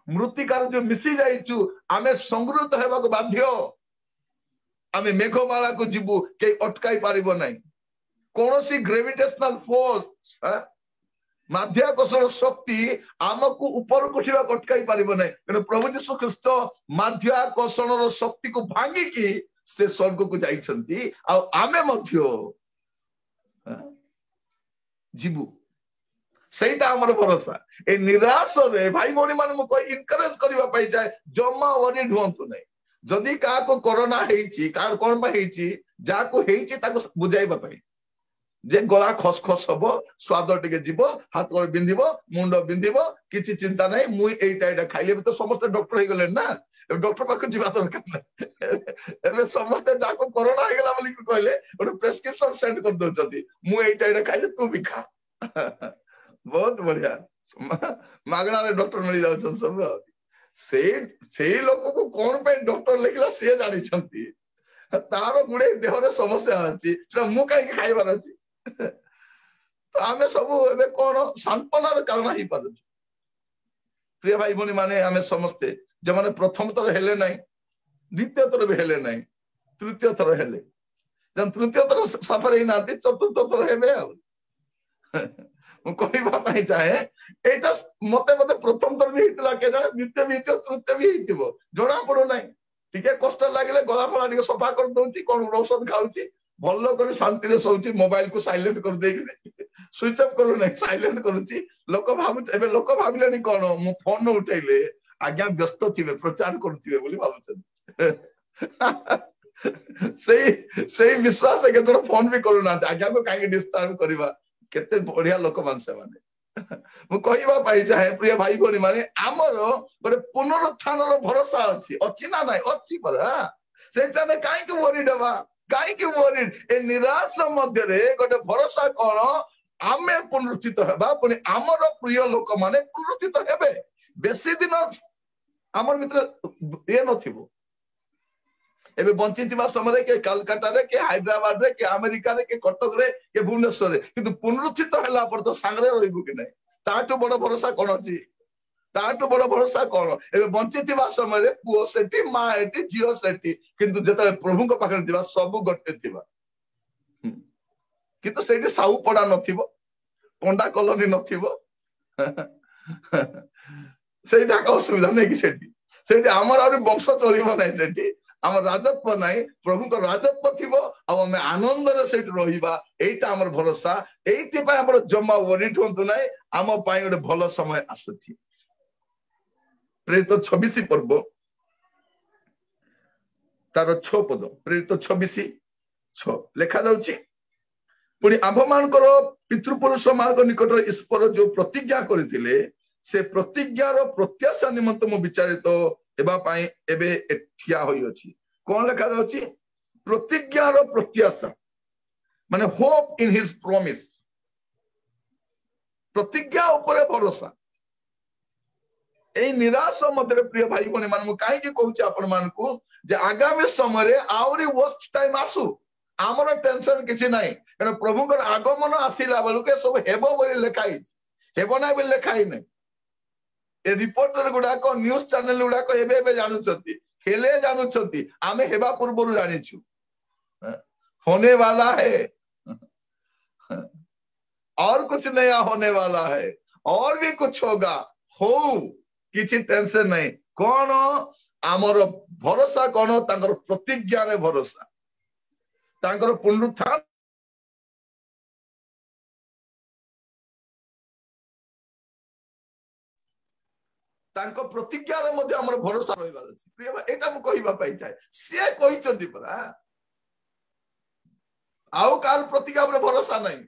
मृतिकार जो मिसी जाइछु आमे संग्रहित हेबा को बाध्य आमे मेघमाला को जिबु के अटकाई पारिबो नै कोनोसी ग्रेविटेशनल फोर्स माध्याकर्षण शक्ति आमको ऊपर को उठिबा अटकाई पारिबो नै कारण प्रभु यीशु ख्रीस्त माध्याकर्षण रो शक्ति को भांगी की से स्वर्ग को जाइछंती आ आमे मध्य जीवु सेटा हमर भरोसा ए निराश रे भाई भौणी मान मु कोइ इनकरेज करबा पाई जाय जम्मा वरी ढोंतु नै जदी का को कोरोना हेछि कार कोन बा हेछि जा को हेछि ताको बुझाइबा पाई जे गला खसखस हबो स्वाद टिके जीवो हाथ गोड़ बिंधिबो मुंड बिंधिबो किछि चिंता नै मु एटा खाइले तो समस्त डॉक्टर हे गेले ना डॉक्टर पाख जीवा दरकार नै एबे समस्त जाको कोरोना हे गेला बोली कहले ओटे प्रेस्क्रिप्शन सेंड कर दो जदी मु एटा खाइले तू भी खा बहुत बढ़िया मागणा रे डॉक्टर मिल जाउ सब ସେଇ ଲୋକକୁ କଣ ପାଇଁ ଡକ୍ଟର ଲେଖିଲା ସିଏ ଜାଣିଛନ୍ତି। ତାର ଗୁଡେ ଦେହରେ ସମସ୍ୟା ଅଛି, ସେଟା ମୁଁ କାହିଁକି ଖାଇବାର ଅଛି? ତ ଆମେ ସବୁ ଏବେ କଣ ସାନ୍ତ୍ୱନାର କାରଣ ହେଇପାରୁଛୁ। ପ୍ରିୟ ଭାଇ ଭଉଣୀ ମାନେ, ଆମେ ସମସ୍ତେ ଯେଉଁମାନେ ପ୍ରଥମ ଥର ହେଲେ ନାହିଁ, ଦ୍ୱିତୀୟ ଥର ବି ହେଲେ ନାହିଁ, ତୃତୀୟ ଥର ହେଲେ, ତୃତୀୟ ଥର ସଫର ହେଇନାହାନ୍ତି, ଚତୁର୍ଥ ଥର ହେବେ ଆଉ। ମୁଁ କହିବା ପାଇଁ ଚାହେଁ, ଏଇଟା ମତେ ପ୍ରଥମ ଥର ବି ହେଇଥିଲା, କେଜାଣେ ଦ୍ୱିତୀୟ ବି ହେଇଥିବ, ତୃତୀୟ ବି ହେଇଥିବ, ଜଣା ପଡୁନାହିଁ। ଟିକେ କଷ୍ଟ ଲାଗିଲେ ଗଳା ଫଳା ଟିକେ ସଫା କରିଦଉଛି, କଣ ଔଷଧ ଖାଉଛି, ଭଲ କରି ଶାନ୍ତିରେ ଶୋଉଛି, ମୋବାଇଲ କୁ ସାଇଲେଣ୍ଟ କରିଦେଇକି ସୁଇଚ ଅଫ୍ କରୁନାହିଁ, ସାଇଲେଣ୍ଟ କରୁଛି। ଏବେ ଲୋକ ଭାବିଲେଣି କଣ, ମୁଁ ଫୋନ ଉଠେଇଲେ ଆଜ୍ଞା ବ୍ୟସ୍ତ ଥିବେ, ପ୍ରଚାର କରୁଥିବେ ବୋଲି ଭାବୁଛନ୍ତି। ସେଇ ବିଶ୍ୱାସ କେତେ ଜଣ ଫୋନ ବି କରୁନାହାନ୍ତି, ଆଜ୍ଞାକୁ କାହିଁକି ଡିଷ୍ଟର୍ବ କରିବା। କେତେ ବଢିଆ ଲୋକମାନେ ସେମାନେ। ମୁଁ କହିବା ପାଇଁ ଚାହେଁ ପ୍ରିୟ ଭାଇ ଭଉଣୀ ମାନେ, ଆମର ଗୋଟେ ପୁନରୁତ୍ଥାନର ଭରସା ଅଛି ନା ନାଇଁ? ଅଛି ପରା। ସେଇଟା ଆମେ କାହିଁକି ୱରିଡ୍ ହେବା? କାହିଁକି ୱରିଡ୍? ଏ ନିରାଶ ମଧ୍ୟରେ ଗୋଟେ ଭରସା କଣ, ଆମେ ପୁନରୁତ୍ଥିତ ହେବା, ପୁଣି ଆମର ପ୍ରିୟ ଲୋକମାନେ ପୁନରୁତ୍ଥିତ ହେବେ। ବେଶୀ ଦିନ ଆମର ଭିତରେ ଇଏ ନଥିବ। ଏବେ ବଞ୍ଚିଥିବା ସମୟରେ କିଏ କାଲକାଟାରେ, କିଏ ହାଇଦ୍ରାବାଦରେ, କିଏ ଆମେରିକାରେ, କିଏ କଟକରେ, କିଏ ଭୁବନେଶ୍ୱରରେ, କିନ୍ତୁ ପୁନରୁତ୍ଥିତ ହେଲା ପରେ ତ ସାଙ୍ଗରେ ରହିବୁ କି ନାହିଁ? ତାଠୁ ବଡ ଭରସା କଣ ଅଛି? ତାଠୁ ବଡ ଭରସା କଣ? ଏବେ ବଞ୍ଚିଥିବା ସମୟରେ ପୁଅ ସେଠି, ମା ଏଠି, ଝିଅ ସେଠି, କିନ୍ତୁ ଯେତେବେଳେ ପ୍ରଭୁଙ୍କ ପାଖରେ ଥିବା ସବୁ ଗୋଟେ ଥିବା। କିନ୍ତୁ ସେଇଠି ସାହୁ ପଡା ନଥିବ, ପଣ୍ଡା କଲୋନୀ ନଥିବ। ସେଇଟା ଅସୁବିଧା ନାଇଁ କି? ସେଠି ଆମର ଆହୁରି ବଂଶ ଚଳିବ ନାହିଁ, ସେଠି ଆମର ରାଜତ୍ୱ ନାହିଁ, ପ୍ରଭୁଙ୍କ ରାଜତ୍ୱ ଥିବ, ଆଉ ଆମେ ଆନନ୍ଦରେ ସେଇଠି ରହିବା। ଏଇଟା ଆମର ଭରସା। ଏଇଥିପାଇଁ ଆମର ଜମା ୱରିଡ୍ ହୁଅନ୍ତୁ ନାହିଁ, ଆମ ପାଇଁ ଗୋଟେ ଭଲ ସମୟ ଆସୁଛି। ପ୍ରେରିତ 26 ପର୍ବ ତାର 6 ପଦ, ପ୍ରେରିତ 26:6 ଲେଖା ଯାଉଛି, ପୁଣି ଆମ୍ଭମାନଙ୍କର ପିତୃପୁରୁଷ ମାନଙ୍କ ନିକଟରେ ଈଶ୍ୱର ଯୋଉ ପ୍ରତିଜ୍ଞା କରିଥିଲେ, ସେ ପ୍ରତିଜ୍ଞାର ପ୍ରତ୍ୟାଶା ନିମନ୍ତେ ମୁଁ ବିଚାରିତ ହେବା ପାଇଁ ଏବେ ଠିଆ ହୋଇଅଛି। କଣ ଲେଖା ଯାଉଛି? ପ୍ରତିଜ୍ଞାର ପ୍ରତ୍ୟାଶା, ମାନେ ହୋପ ଇନ ହିଜ ପ୍ରମିସ। ପ୍ରତିଜ୍ଞା ଉପରେ ଭରସା। ଏଇ ନିରାଶ ମଧ୍ୟରେ ପ୍ରିୟ ଭାଇ ଭଉଣୀ ମାନେ, ମୁଁ କାହିଁକି କହୁଛି ଆପଣ ମାନଙ୍କୁ ଯେ ଆଗାମୀ ସମୟରେ ଆହୁରି ୱର୍ଷ୍ଟ ଟାଇମ ଆସୁ, ଆମର ଟେନସନ କିଛି ନାହିଁ। କାରଣ ପ୍ରଭୁଙ୍କର ଆଗମନ ଆସିଲା ବେଳକୁ ସବୁ ହେବ ବୋଲି ଲେଖା ହେଇଛି, ହେବ ନାହିଁ ବୋଲି ଲେଖା ହେଇନାହିଁ। ଏ ରିପୋର୍ଟର ଗୁଡାକ, ନ୍ୟୁଜ ଚ୍ୟାନେଲ ଗୁଡାକ ଏବେ ଜାଣୁଛନ୍ତି, ହେଲେ ଜାଣୁଛନ୍ତି, ଆମେ ହେବା ପୂର୍ବରୁ ଜାଣିଛୁ। होने वाला है और कुछ नया होने वाला है, और भी कुछ होगा, हो କିଛି ଟେନସନ ନାହିଁ। କଣ ଆମର ଭରସା? କଣ ତାଙ୍କର ପ୍ରତିଜ୍ଞାରେ ଭରସା, ତାଙ୍କର ପୁନରୁତ୍ଥାନ, ତାଙ୍କ ପ୍ରତିଜ୍ଞାରେ ମଧ୍ୟ ଆମର ଭରସା ରହିବାର ଅଛି। ପ୍ରିୟ ଭାଇ, ଏଇଟା ମୁଁ କହିବା ପାଇଁ ଚାହେଁ, ସିଏ କହିଛନ୍ତି ପରା, ଆଉ କାହାର ପ୍ରତିଜ୍ଞାରେ ଭରସା ନାହିଁ।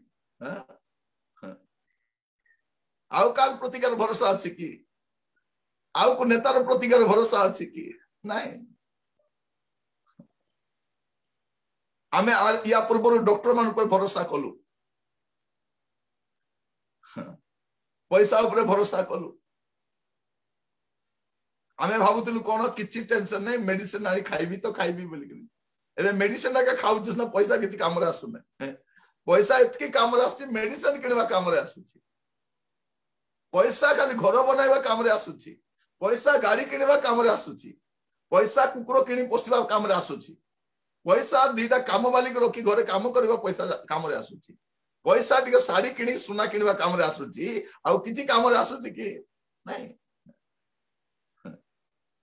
ଆଉ କାହାର ପ୍ରତିଜ୍ଞାର ଭରସା ଅଛି କି? ଆଉ କୋ ନେତାର ପ୍ରତିଜ୍ଞାର ଭରସା ଅଛି କି? ନାହିଁ। ଆମେ ୟା ପୂର୍ବରୁ ଡକ୍ଟର ମାନଙ୍କ ଉପରେ ଭରସା କଲୁ, ପଇସା ଉପରେ ଭରସା କଲୁ। ଆମେ ଭାବୁଥିଲୁ କଣ କିଛି ଟେନସନ ନାହିଁ, ମେଡିସିନ ଆଣି ଖାଇବି ତ ଖାଇବି ବୋଲିକିରି। ଏବେ ମେଡିସିନ ଆକା ଖାଉଛୁ ନା, ପଇସା କିଛି କାମରେ ଆସୁନାହିଁ। ପଇସା ଏତିକି କାମରେ ଆସୁଛି, ମେଡିସିନ କିଣିବା କାମରେ ଆସୁଛି। ପଇସା ଖାଲି ଘର ବନାଇବା କାମରେ ଆସୁଛି, ପଇସା ଗାଡି କିଣିବା କାମରେ ଆସୁଛି, ପଇସା କୁକୁର କିଣି ପୋଷିବା କାମରେ ଆସୁଛି, ପଇସା ଦିଟା କାମ ବାଲିକି ରଖି ଘରେ କାମ କରିବା ପଇସା କାମରେ ଆସୁଛି, ପଇସା ଟିକେ ଶାଢୀ କିଣି ସୁନା କିଣିବା କାମରେ ଆସୁଛି। ଆଉ କିଛି କାମରେ ଆସୁଛି କି? ନାଇଁ।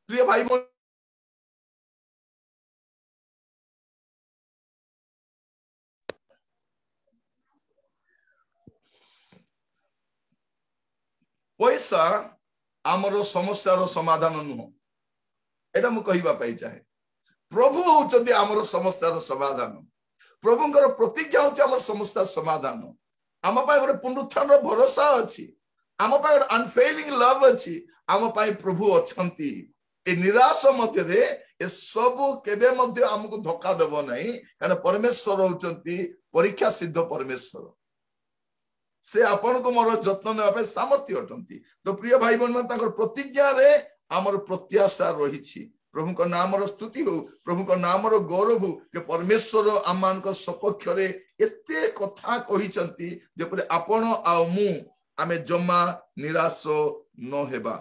ପ୍ରିୟ ଭାଇ ଭଉଣୀ, ପଇସା ଆମର ସମସ୍ୟାର ସମାଧାନ ନୁହଁ, ଏଇଟା ମୁଁ କହିବା ପାଇଁ ଚାହେଁ। ପ୍ରଭୁ ହଉଛନ୍ତି ଆମର ସମସ୍ୟାର ସମାଧାନ। ପ୍ରଭୁଙ୍କର ପ୍ରତିଜ୍ଞା ହଉଛି ଆମର ସମସ୍ୟାର ସମାଧାନ। ଆମ ପାଇଁ ଗୋଟେ ପୁନରୁତ୍ଥାନର ଭରସା ଅଛି, ଆମ ପାଇଁ ଗୋଟେ ଅନଫେଲିଂ ଲଭ୍ ଅଛି, ଆମ ପାଇଁ ପ୍ରଭୁ ଅଛନ୍ତି। ଏ ନିରାଶ ମଧ୍ୟରେ ଏସବୁ କେବେ ମଧ୍ୟ ଆମକୁ ଧୋକା ଦେବ ନାହିଁ, କାରଣ ପରମେଶ୍ୱର ହଉଛନ୍ତି ପରୀକ୍ଷା ସିଦ୍ଧ ପରମେଶ୍ୱର। ସେ ଆପଣଙ୍କୁ ମୋର ଯତ୍ନ ନେବା ପାଇଁ ସାମର୍ଥ୍ୟ ଅଟନ୍ତି। ତ ପ୍ରିୟ ଭାଇ ଭଉଣୀ ମାନେ, ତାଙ୍କର ପ୍ରତିଜ୍ଞାରେ आमर प्रत्याशा रही प्रभु का नाम स्तुति हो प्रभु का नाम गौरव हो कि परमेश्वर आम सपक्ष एते कथा कहिसंती जेपरि आपण आ मु आमे जमा निराश न हेबा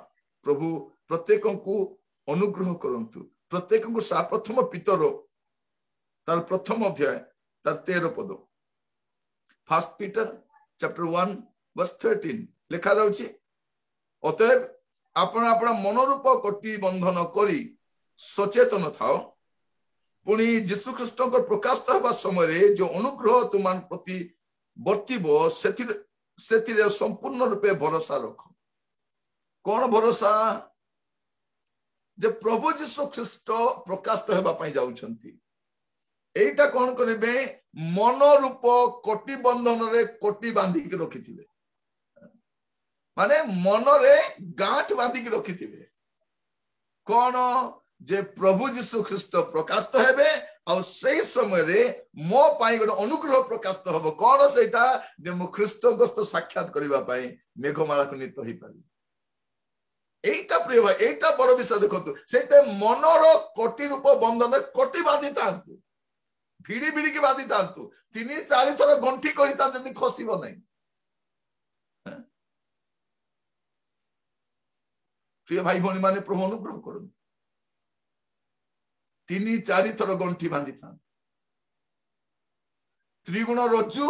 प्रभु प्रत्येक को अनुग्रह करंतु प्रत्येक को प्रथम पितर तार प्रथम अध्याय तार 13 पद फर्स्ट पीटर चैप्टर 1 वर्स 13 लिखा जाउछि अतएव आपण आपण मनोरूप कोटि बंधन करी सचेतन थाओ पुणी यीशु ख्रीष्ट प्रकाश होगा समय जो अनुग्रह तुम प्रति वर्तिबो सेथिरे संपूर्ण रूपे भरोसा रख कौन भरोसा जे प्रभु यीशु ख्रीष्ट प्रकाश होगा पई जाउछंती एटा कौन करिवे मनोरूप कोटि बंधन रे कोटि बांधी के रखिथिबे माने मन रे गांठ बांधी के रखिथिबे कौन जे प्रभु यीशु ख्रीष्ट प्रकाशित हेबे और सही समय रे मो पाई गोटे अनुग्रह प्रकाशित हबो कौन सेटा जे मो ख्रीष्ट गस्त साक्षात करबा पाई मेघमाला को नित होई पारी एटा प्रिय भाई एटा बड़ विषय देखंतु सेते मनर कोटि रूप बंधन कोटि बांधी तांतु भिड़ी भिड़ी के बांधी तांतु 3-4 थर गंठी करी ता जदी खसिबो नै प्रिय भाई भणी माने प्रभु अनुग्रह करन 3-4 थर गंठी बांधी था त्रिगुण रज्जु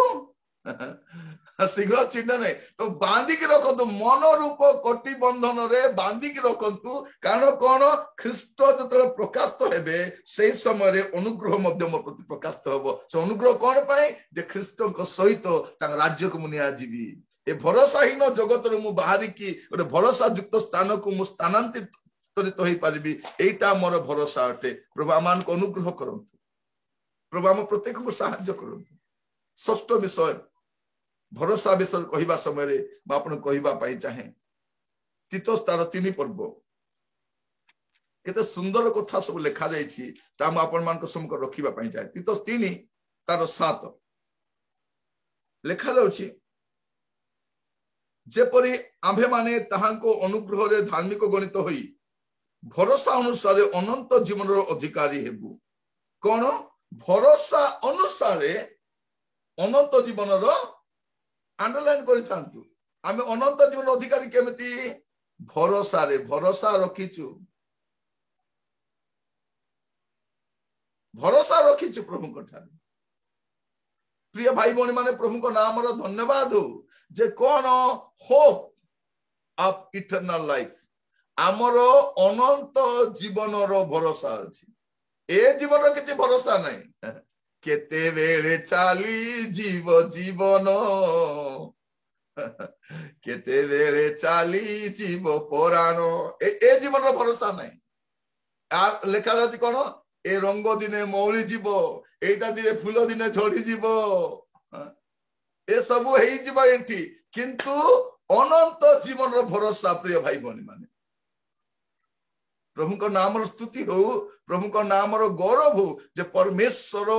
शीघ्र चिन्ह नहीं तो बांधी की रखु मन रूप कोटि बंधन रे बांधी की रखु कारण कौन ख्रीष्ट जो प्रकाशित हेबे से समय रे अनुग्रह मध्य मो प्रति प्रकाशित हबो से अनुग्रह कौन पाए जे ख्रीष्ट सहित राज्य को मुनिया जीवी ए भरोसाहीन जगत रे मु बाहरी की गोटे भरोसा युक्त स्थान को मु स्थानांतरित होई पारिबी एटा मोर भरोसा अटे प्रभु आमान को अनुग्रह करंतु प्रभु आम प्रत्येक को सहायता करंतु षष्ठ विषय भरोसा विषय कहवा समय रे आपण कहवा पाई चाहे तीतस तार 3 पर्व केते सुंदर कथा सब लिखा जाईछि ता हम आपण मान को सम्मुख रखिबा पाई चाहे तीतस 3 तार 7 लिखा जाउछि जेपरि आम्भे माने ताहांको अनुग्रह रे धार्मिक गणित होई भरोसा अनुसार अनंत जीवन रो अधिकारी हेबु कोन भरोसा अनुसार अनंत जीवन रो अंडरलाइन करि थांतु आमे अनंत जीवन अधिकारी केमिति भरोसा रे भरोसा रखिछु प्रभु कठारे प्रिय भाई भणी माने प्रभु को नाम रो धन्यवाद हो जे कोन होप ऑफ इटर्नल लाइफ आमर अनंत जीवन रो भरोसा अछि ए जीवन रो किछि भरोसा नहीं केते बेले चाली जीवन केते बेले चाली जीव पुराण ए जीवन रो भरोसा नहीं आ लेखा जाति कोन ए रंग दिने मौली जीव एटा दिने फूल दिने झड़ी जीव ए सब हेई जीव एठी किंतु अनंत जीवन रो भरोसा प्रिय भाई भणी माने प्रभु को नाम रो स्तुति हो प्रभु को नाम रो गौरव हो जे परमेश्वर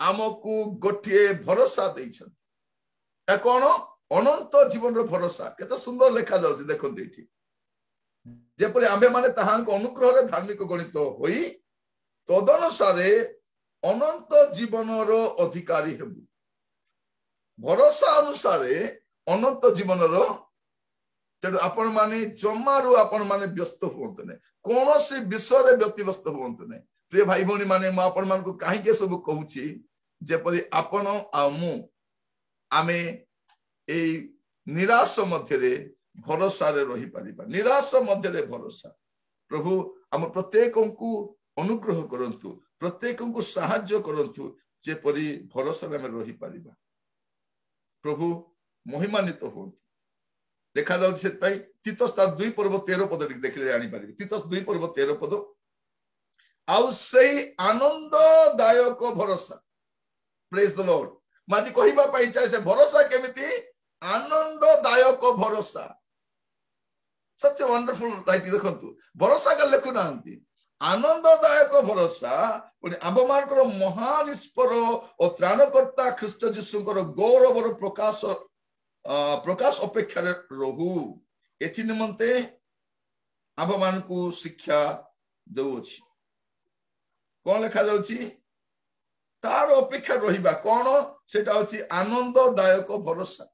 आमको गोटे भरोसा देइछन ए कोन अनंत जीवन रो भरोसा केते सुंदर लेखा जाउछि देखन देठी जेपरि आम्बे माने ताहांको अनुग्रह रे धार्मिक गणित होई तदनुसारे अनंत जीवन रो अधिकारी हेबु भरोसा अनुसारे अनंत जीवन रो तेणु आपण माने जमारू आपण माने व्यस्त होंतु ने कोनोसी विषय रे व्यतिव्यस्त होंतु ने प्रिय भाई भणी माने म आपण मान को काहे के सब कहूची जेपरि आपण आ मु आमे ए निराश मध्य रे भरोसा रे रही परिबा निराश मध्य रे भरोसा प्रभु हम प्रत्येक को अनुग्रह करंतु प्रत्येक को सहायता करंतु जेपरि भरोसा रे रही परिबा प्रभु महिमान्वित हो देखा जाउछि से पई तीतस 2 पर्व 13 पद देखले जानि पारिबे तीतस 2 पर्व 13 पद आउ सही आनंददायक भरोसा प्रेज द लॉर्ड माजी कहिबा पई चाहे से भरोसा केमिति आनंददायक भरोसा सच ए वंडरफुल राइट देखंतु भरोसा का लेखु नांती आनंददायक भरोसा पुनी आबमानकर महान ईश्वर और त्राणकर्ता ख्रीष्ट जीशुकर गौरवर प्रकाश अपेक्षा रहू एथि निमंते आम मान को शिक्षा दउछि कौन लिखा जाउछि तार अपेक्षा रहिबा कौन सेटा अछि आनंददायक भरोसा।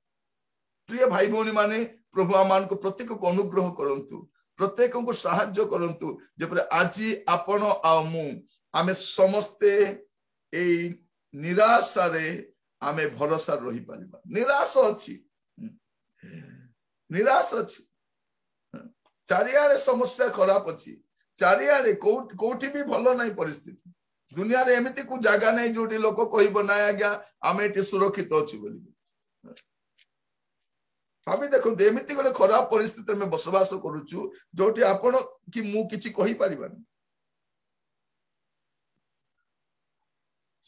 प्रिय भाई भौणी माने प्रभु आमान को प्रत्येक को अनुग्रह करंतु प्रत्येक को साहाय्य करंतु जेपरे आजी आपण आ मु आमे समस्ते ए निराशा रे आमे भरोसा रही परिबा। निराशा अछि चारियाडे समस्या खराब अछि चारियाडे कोठी भी भलो नहीं परिस्थिति दुनिया रे एमिति को जागा नहीं जोटी लोक कहइबो ना आज्ञा आमे एटी सुरक्षित अछि बोली भाभी देखो एमिति गोटे खराब परिस्थिति में बसवास करूछु जोटी आपण कि मु किछि कहि परिबानी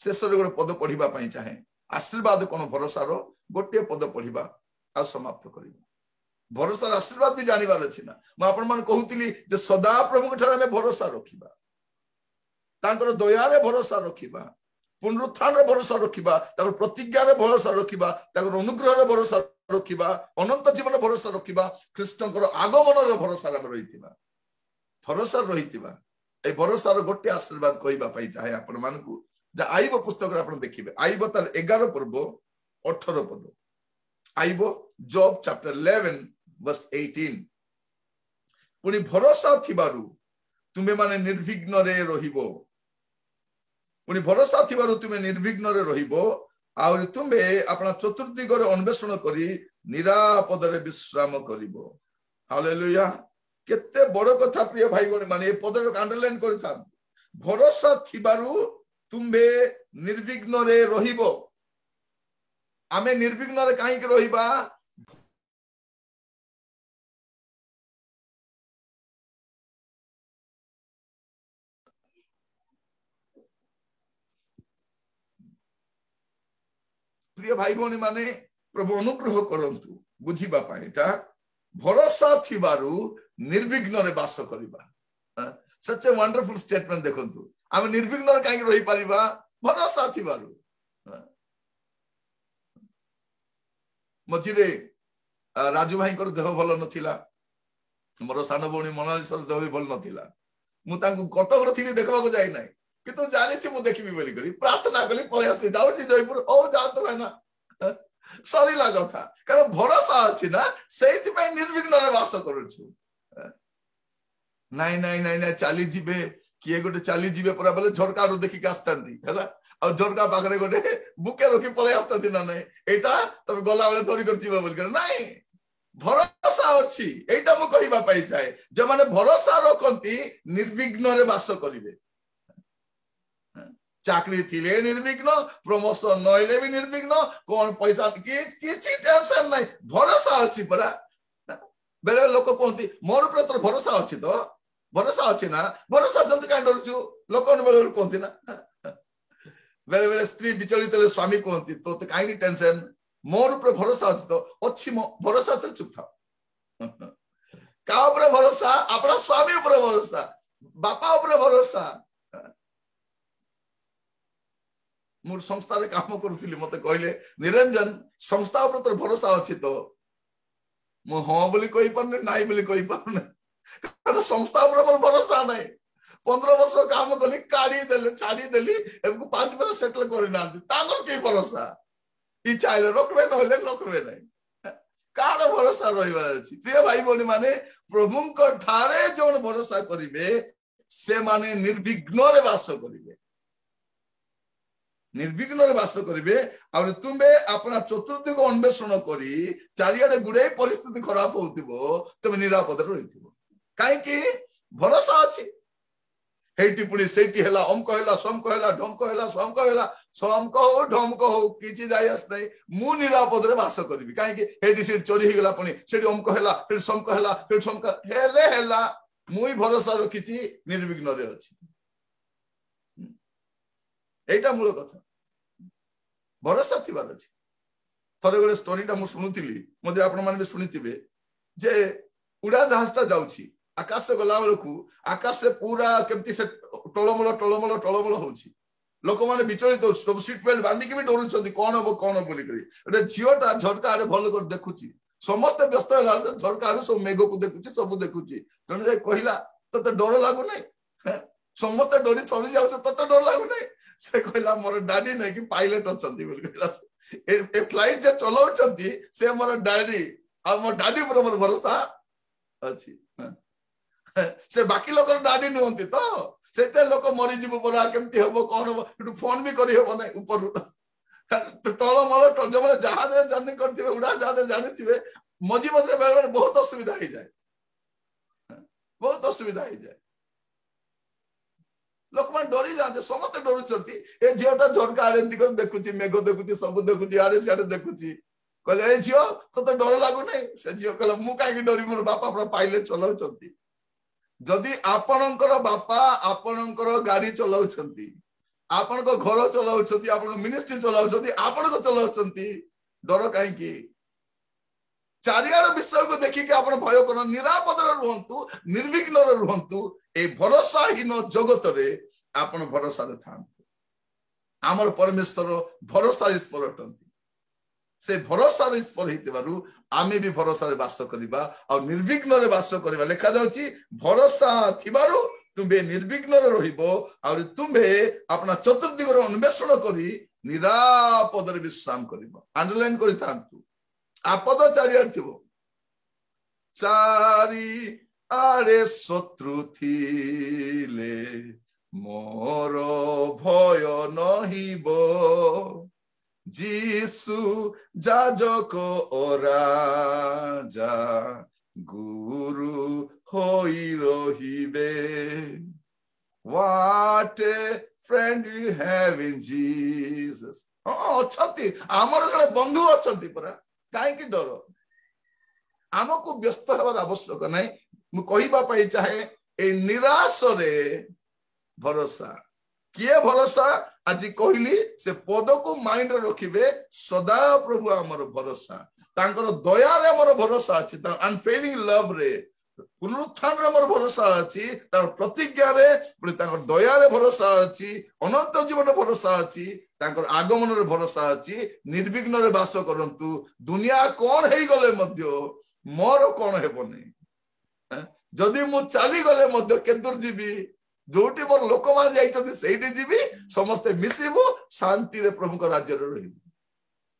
शेष गोटे पद पढ़िबा पई चाहे आशीर्वाद कोन भरोसा रो गोटे पद पढ़िबा आ समाप्त करिबा भरोसा आशीर्वाद भी जानिबार अछि ना म आपण मन कहउतिली जे सदा प्रभु ठारे में भरोसा रखिबा तांकर दया रे भरोसा रखिबा पुनरुत्थान रे भरोसा रखिबा ताकर प्रतिज्ञा रे भरोसा रखिबा ताकर अनुग्रह रे भरोसा रखिबा अनंत जीवन भरोसा रखिबा कृष्णकर आगमन रे भरोसा रे रहितिबा भरोसा रहितिबा ए भरोसा रो गोटे आशीर्वाद कहइबा पई चाहे आपण मान को जा आइबो पुस्तक रे आपण देखिबे आइबो तार 11 पर्व 18 पद आइबो जॉब चैप्टर 11 वर्स 18 पुनी भरोसा थिबारु तुमे माने निर्विघ्न रे रहिबो पुनी भरोसा थिबारु तुमे निर्विघ्न रे रहिबो आउर तुमे अपना चतुर्दिग रे अन्वेषण करी निरापद रे विश्राम करिबो। हालेलुया केते बड़ कथा प्रिय भाई गण माने ए पद रे अंडरलाइन करि था भरोसा थिबारु तुमे निर्विघ्न रे रहिबो आमे निर्विघ्न रे काहे के रहिबा प्रिय भाई भौणी माने प्रभु अनुग्रह करंतु बुझिबा पाएटा भरोसा थिबारु निर्विघ्न रे वास करिबा सच ए वंडरफुल स्टेटमेंट देखंतु आमे निर्विघ्न रे काहे रहि परिबा भरोसा थिबारु मझिरे राजू भाई कर देह भल नथिला मोर सान भौणी मोनालिसा देह भी भल नथिला मु तांकु कटक रो थिली देखबा को जाई नै किंतु जानि छी मु देखिबी बोली करी प्रार्थना कली पळे आसी जाउ छी जयपुर ओ जाउ तो है ना सरी लागो था कारण भरोसा अछि ना सेति पय निर्विघ्न रे वास करू छु नाही नाही नाही नाही चाली जिबे किए गोटे चाली जिबे परा बोले झरका रो देखि के आस्तांती हैला आ झरका पाखरे गोटे बुके रखि पळे आस्तांती ना नै एटा तबे गला बेले धरि कर जिबा बोल कर नाही भरोसा अछि एटा मु कहिबा पाई चाहे जे माने भरोसा रखंती निर्विघ्न रे वास करिवे चाकरी थिले निर्विघ्न प्रमोशन नइले भी निर्विघ्न कोन पैसा किछि टेंशन नाही भरोसा अछि परा बेले लोक कोंती मोर ऊपर तो भरोसा अछि तो भरोसा अछि ना भरोसा जल्दी काई डरछु लोक न बेले कोंती ना बेले बेले स्त्री विचलित ले स्वामी कोंती तो काई टेंशन मोर ऊपर भरोसा अछि तो अछि भरोसा से चुप था का ऊपर भरोसा अपना स्वामी ऊपर भरोसा बापा ऊपर भरोसा मोर संस्था रे काम करूथिली मते कहले निरंजन संस्था ऊपर तो भरोसा अछि तो मो हां बोली कहि परने नाही बोली कहि परने कारण संस्था ऊपर मोर भरोसा नाही 15 वर्ष काम कली काढी देले छाडी देली एबको 5 वर्ष सेटल करि नांती तांगर के भरोसा ई चाइले रखबे नहले नखबे नाही कार भरोसा रहिबा अछि। प्रिय भाई बोली माने प्रभु को ठारे जोन भरोसा करिवे से माने निर्विघ्न रे वास करिवे निर्विघ्न रे वास करिवे और तुमे अपना चतुर्दिग अन्वेषण करी चारियाडे गुडे परिस्थिति खराब होतिबो तुमे निरापद रहिथिबो काहे कि भरोसा अछि हेटी पुनी सेटी हैला अमक हैला समक हैला ढमक हैला समक हैला समक हो ढमक हो किछि जाय आस नै मु निरापद रे वास करिवि काहे कि हेटी से चोरी हे गेला पुनी सेटी अमक हैला फिर समक हैला फिर समक हेले हैला मुई भरोसा रखिछि निर्विघ्न रे अछि एटा मूल कथा भरोसा थिबार अछि। थरे गोटे स्टोरीटा मु सुनुतिली मते आपण माने भी सुनितिबे जे उड़ा जहाजटा जाउछि आकाश से गला बेलकू आकाश से पूरा केमती से टळमळ होछि लोक माने विचलित सब सीट बेल्ट बांधी के भी डरुछंती कोन हो बोली करी एटा झियोटा झटका आरे भल कर देखुछि ସମସ୍ତେ ବ୍ୟସ୍ତ ହେଲା ଝରକାରୁ ସବୁ ମେଘକୁ ଦେଖୁଛି ସବୁ ଦେଖୁଛି ଜଣେ ଯାଇ କହିଲା ତତେ ଡର ଲାଗୁନାହିଁ ସମସ୍ତେ ଡରି ଚଳି ଯାଉଛ ତତେ ଡର ଲାଗୁନାହିଁ ସେ କହିଲା ମୋର ଡାଡି ନାଇଁ କି ପାଇଲଟ ଅଛନ୍ତି ବୋଲି କହିଲା ଏ ଫ୍ଲାଇଟ ଯେ ଚଲାଉଛନ୍ତି ସେ ମୋର ଡାଡି ଆଉ ମୋ ଡାଡି ଉପରେ ମୋର ଭରସା ଅଛି ସେ ବାକି ଲୋକର ଡାଡି ନୁହନ୍ତି ତ ସେଇତେ ଲୋକ ମରିଯିବ ପରା କେମିତି ହବ କଣ ହବ ଏଠୁ ଫୋନ ବି କରିହବ ନାହିଁ ଉପରୁ ଟଳମଳ ଯୋଉମାନେ ଜାହାଜରେ ଜର୍ଣ୍ଣି କରିଥିବେ ଉଡା ଜାହାଜରେ ଜାଣିଥିବେ ମଝି ମଝିରେ ବେଳେ ବେଳେ ବହୁତ ଅସୁବିଧା ହେଇଯାଏ ଲୋକମାନେ ଡରି ଯାଆନ୍ତି ସମସ୍ତେ ଡରୁଛନ୍ତି ଏ ଝିଅଟା ଝରକା ଆଡେ ଏମିତି କରି ଦେଖୁଛି ମେଘ ଦେଖୁଛି ସବୁ ଦେଖୁଛି ଆଡେ ସିଆଡେ ଦେଖୁଛି କହିଲେ ଏ ଝିଅ ତତେ ଡର ଲାଗୁନାହିଁ ସେ ଝିଅ କହିଲା ମୁଁ କାହିଁକି ଡରିବି ମୋର ବାପା ପୁରା ପାଇଲଟ ଚଲାଉଛନ୍ତି ଯଦି ଆପଣଙ୍କର ବାପା ଆପଣଙ୍କର ଗାଡି ଚଲାଉଛନ୍ତି ଆପଣଙ୍କ ଘର ଚଲାଉଛନ୍ତି ଆପଣଙ୍କ ମିନିଷ୍ଟ୍ରି ଚଲାଉଛନ୍ତି ଆପଣଙ୍କ ଚଲାଉଛନ୍ତି ଡର କାହିଁକି ଚାରିଆଡ ବିଷୟକୁ ଦେଖିକି ଆପଣ ଭୟ କର ନିରାପଦରେ ରୁହନ୍ତୁ ନିର୍ବିଘ୍ନରେ ରୁହନ୍ତୁ এই ভরসাহীন জগতরে আপন ভরসারে থাকতু আমার পরমেশ্বর ভরসা ଈଶ୍ୱର ଅଟନ୍ତି ସେ ଭରସାରେ ଈଶ୍ୱର ହେଇଥିବାରୁ ଆମେ ବି ଭରସାରେ ବାସ କରିବା ଆଉ ନିର୍ବିଘ୍ନରେ ବାସ କରିବା ଲେଖା ଯାଉଛି ଭରସା ଥିବାରୁ ତୁମେ ନିର୍ବିଘ୍ନରେ ରହିବ ଆଉ ତୁମେ ଆପଣା ଚତୁର୍ଦିଗର ଅନ୍ୱେଷଣ କରି ନିରାପଦରେ ବିଶ୍ରାମ କରିବ ଆଣ୍ଡରଲାଇନ୍ କରିଥାନ୍ତୁ ଆପଦ ଚାରିଆଡେ ଥିବ ଚାରି আরে শত্রু থিলে মোর ভয় নহিব যিশু যাজক ও রাজা গুরু হই রহিবে What a friend you have in Jesus অছন্তি আমার জনে বন্ধু অছন্তি পরা কাହିଁକି ଡର ଆମକୁ ବ୍ୟସ୍ତ ହେବାର ଆବଶ୍ୟକ ନାହିଁ ମୁଁ କହିବା ପାଇଁ ଚାହେଁ ଏ ନିରାଶରେ ଭରସା କିଏ ଭରସା ଆଜି କହିଲି ସେ ପଦକୁ ମାଇଣ୍ଡରେ ରଖିବେ ସଦା ପ୍ରଭୁ ଆମର ଭରସା ତାଙ୍କର ଦୟାରେ ଆମର ଭରସା ଅଛି ତାଙ୍କ ଅନଫେଲିଂ ଲଭରେ ପୁନରୁତ୍ଥାନରେ ଆମର ଭରସା ଅଛି ତାଙ୍କର ପ୍ରତିଜ୍ଞାରେ ତାଙ୍କର ଦୟାରେ ଭରସା ଅଛି ଅନନ୍ତ ଜୀବନ ଭରସା ଅଛି ତାଙ୍କର ଆଗମନରେ ଭରସା ଅଛି ନିର୍ବିଘ୍ନରେ ବାସ କରନ୍ତୁ ଦୁନିଆ କଣ ହେଇଗଲେ ମଧ୍ୟ ମୋର କଣ ହେବନି ଯଦି ମୁଁ ଚାଲିଗଲେ ମଧ୍ୟ କେଦୂର ଯିବି ଯୋଉଠି ମୋର ଲୋକମାନେ ଯାଇଛନ୍ତି ସେଇଠି ଯିବି ସମସ୍ତେ ମିଶିବୁ ଶାନ୍ତିରେ ପ୍ରଭୁଙ୍କ ରାଜ୍ୟରେ ରହିବୁ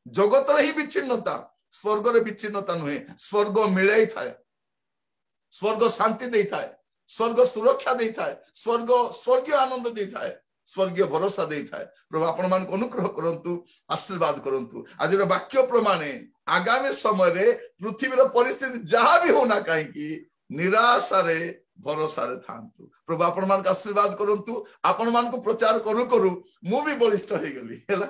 ଜଗତର ହିଁ ବିଚ୍ଛିନ୍ନତା ସ୍ୱର୍ଗରେ ବିଚ୍ଛିନ୍ନତା ନୁହେଁ ସ୍ୱର୍ଗ ମିଳେଇ ଥାଏ ସ୍ୱର୍ଗ ଶାନ୍ତି ଦେଇଥାଏ ସ୍ୱର୍ଗ ସୁରକ୍ଷା ଦେଇଥାଏ ସ୍ୱର୍ଗୀୟ ଆନନ୍ଦ ଦେଇଥାଏ ସ୍ୱର୍ଗୀୟ ଭରସା ଦେଇଥାଏ ପ୍ରଭୁ ଆପଣମାନଙ୍କୁ ଅନୁଗ୍ରହ କରନ୍ତୁ ଆଶୀର୍ବାଦ କରନ୍ତୁ ଆଜିର ବାକ୍ୟ ପ୍ରମାଣେ ଆଗାମୀ ସମୟରେ ପୃଥିବୀର ପରିସ୍ଥିତି ଯାହା ବି ହଉନା କାହିଁକି ନିରାଶାରେ ଭରସାରେ ଥାନ୍ତୁ ପ୍ରଭୁ ଆପଣମାନଙ୍କୁ ଆଶୀର୍ବାଦ କରନ୍ତୁ ଆପଣମାନଙ୍କୁ ପ୍ରଚାର କରୁ କରୁ ମୁଁ ବି ବଳିଷ୍ଠ ହେଇଗଲି ହେଲା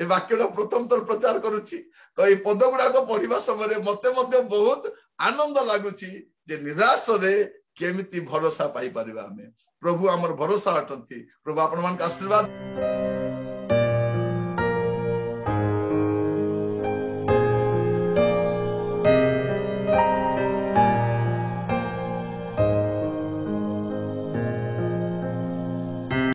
ଏ ବାକ୍ୟଟା ପ୍ରଥମ ଥର ପ୍ରଚାର କରୁଛି ତ ଏଇ ପଦ ଗୁଡାକ ପଢିବା ସମୟରେ ମତେ ମଧ୍ୟ ବହୁତ ଆନନ୍ଦ ଲାଗୁଛି ଯେ ନିରାଶରେ କେମିତି ଭରସା ପାଇପାରିବା ଆମେ ପ୍ରଭୁ ଆମର ଭରସା ଅଟନ୍ତି ପ୍ରଭୁ ଆପଣମାନଙ୍କୁ ଆଶୀର୍ବାଦ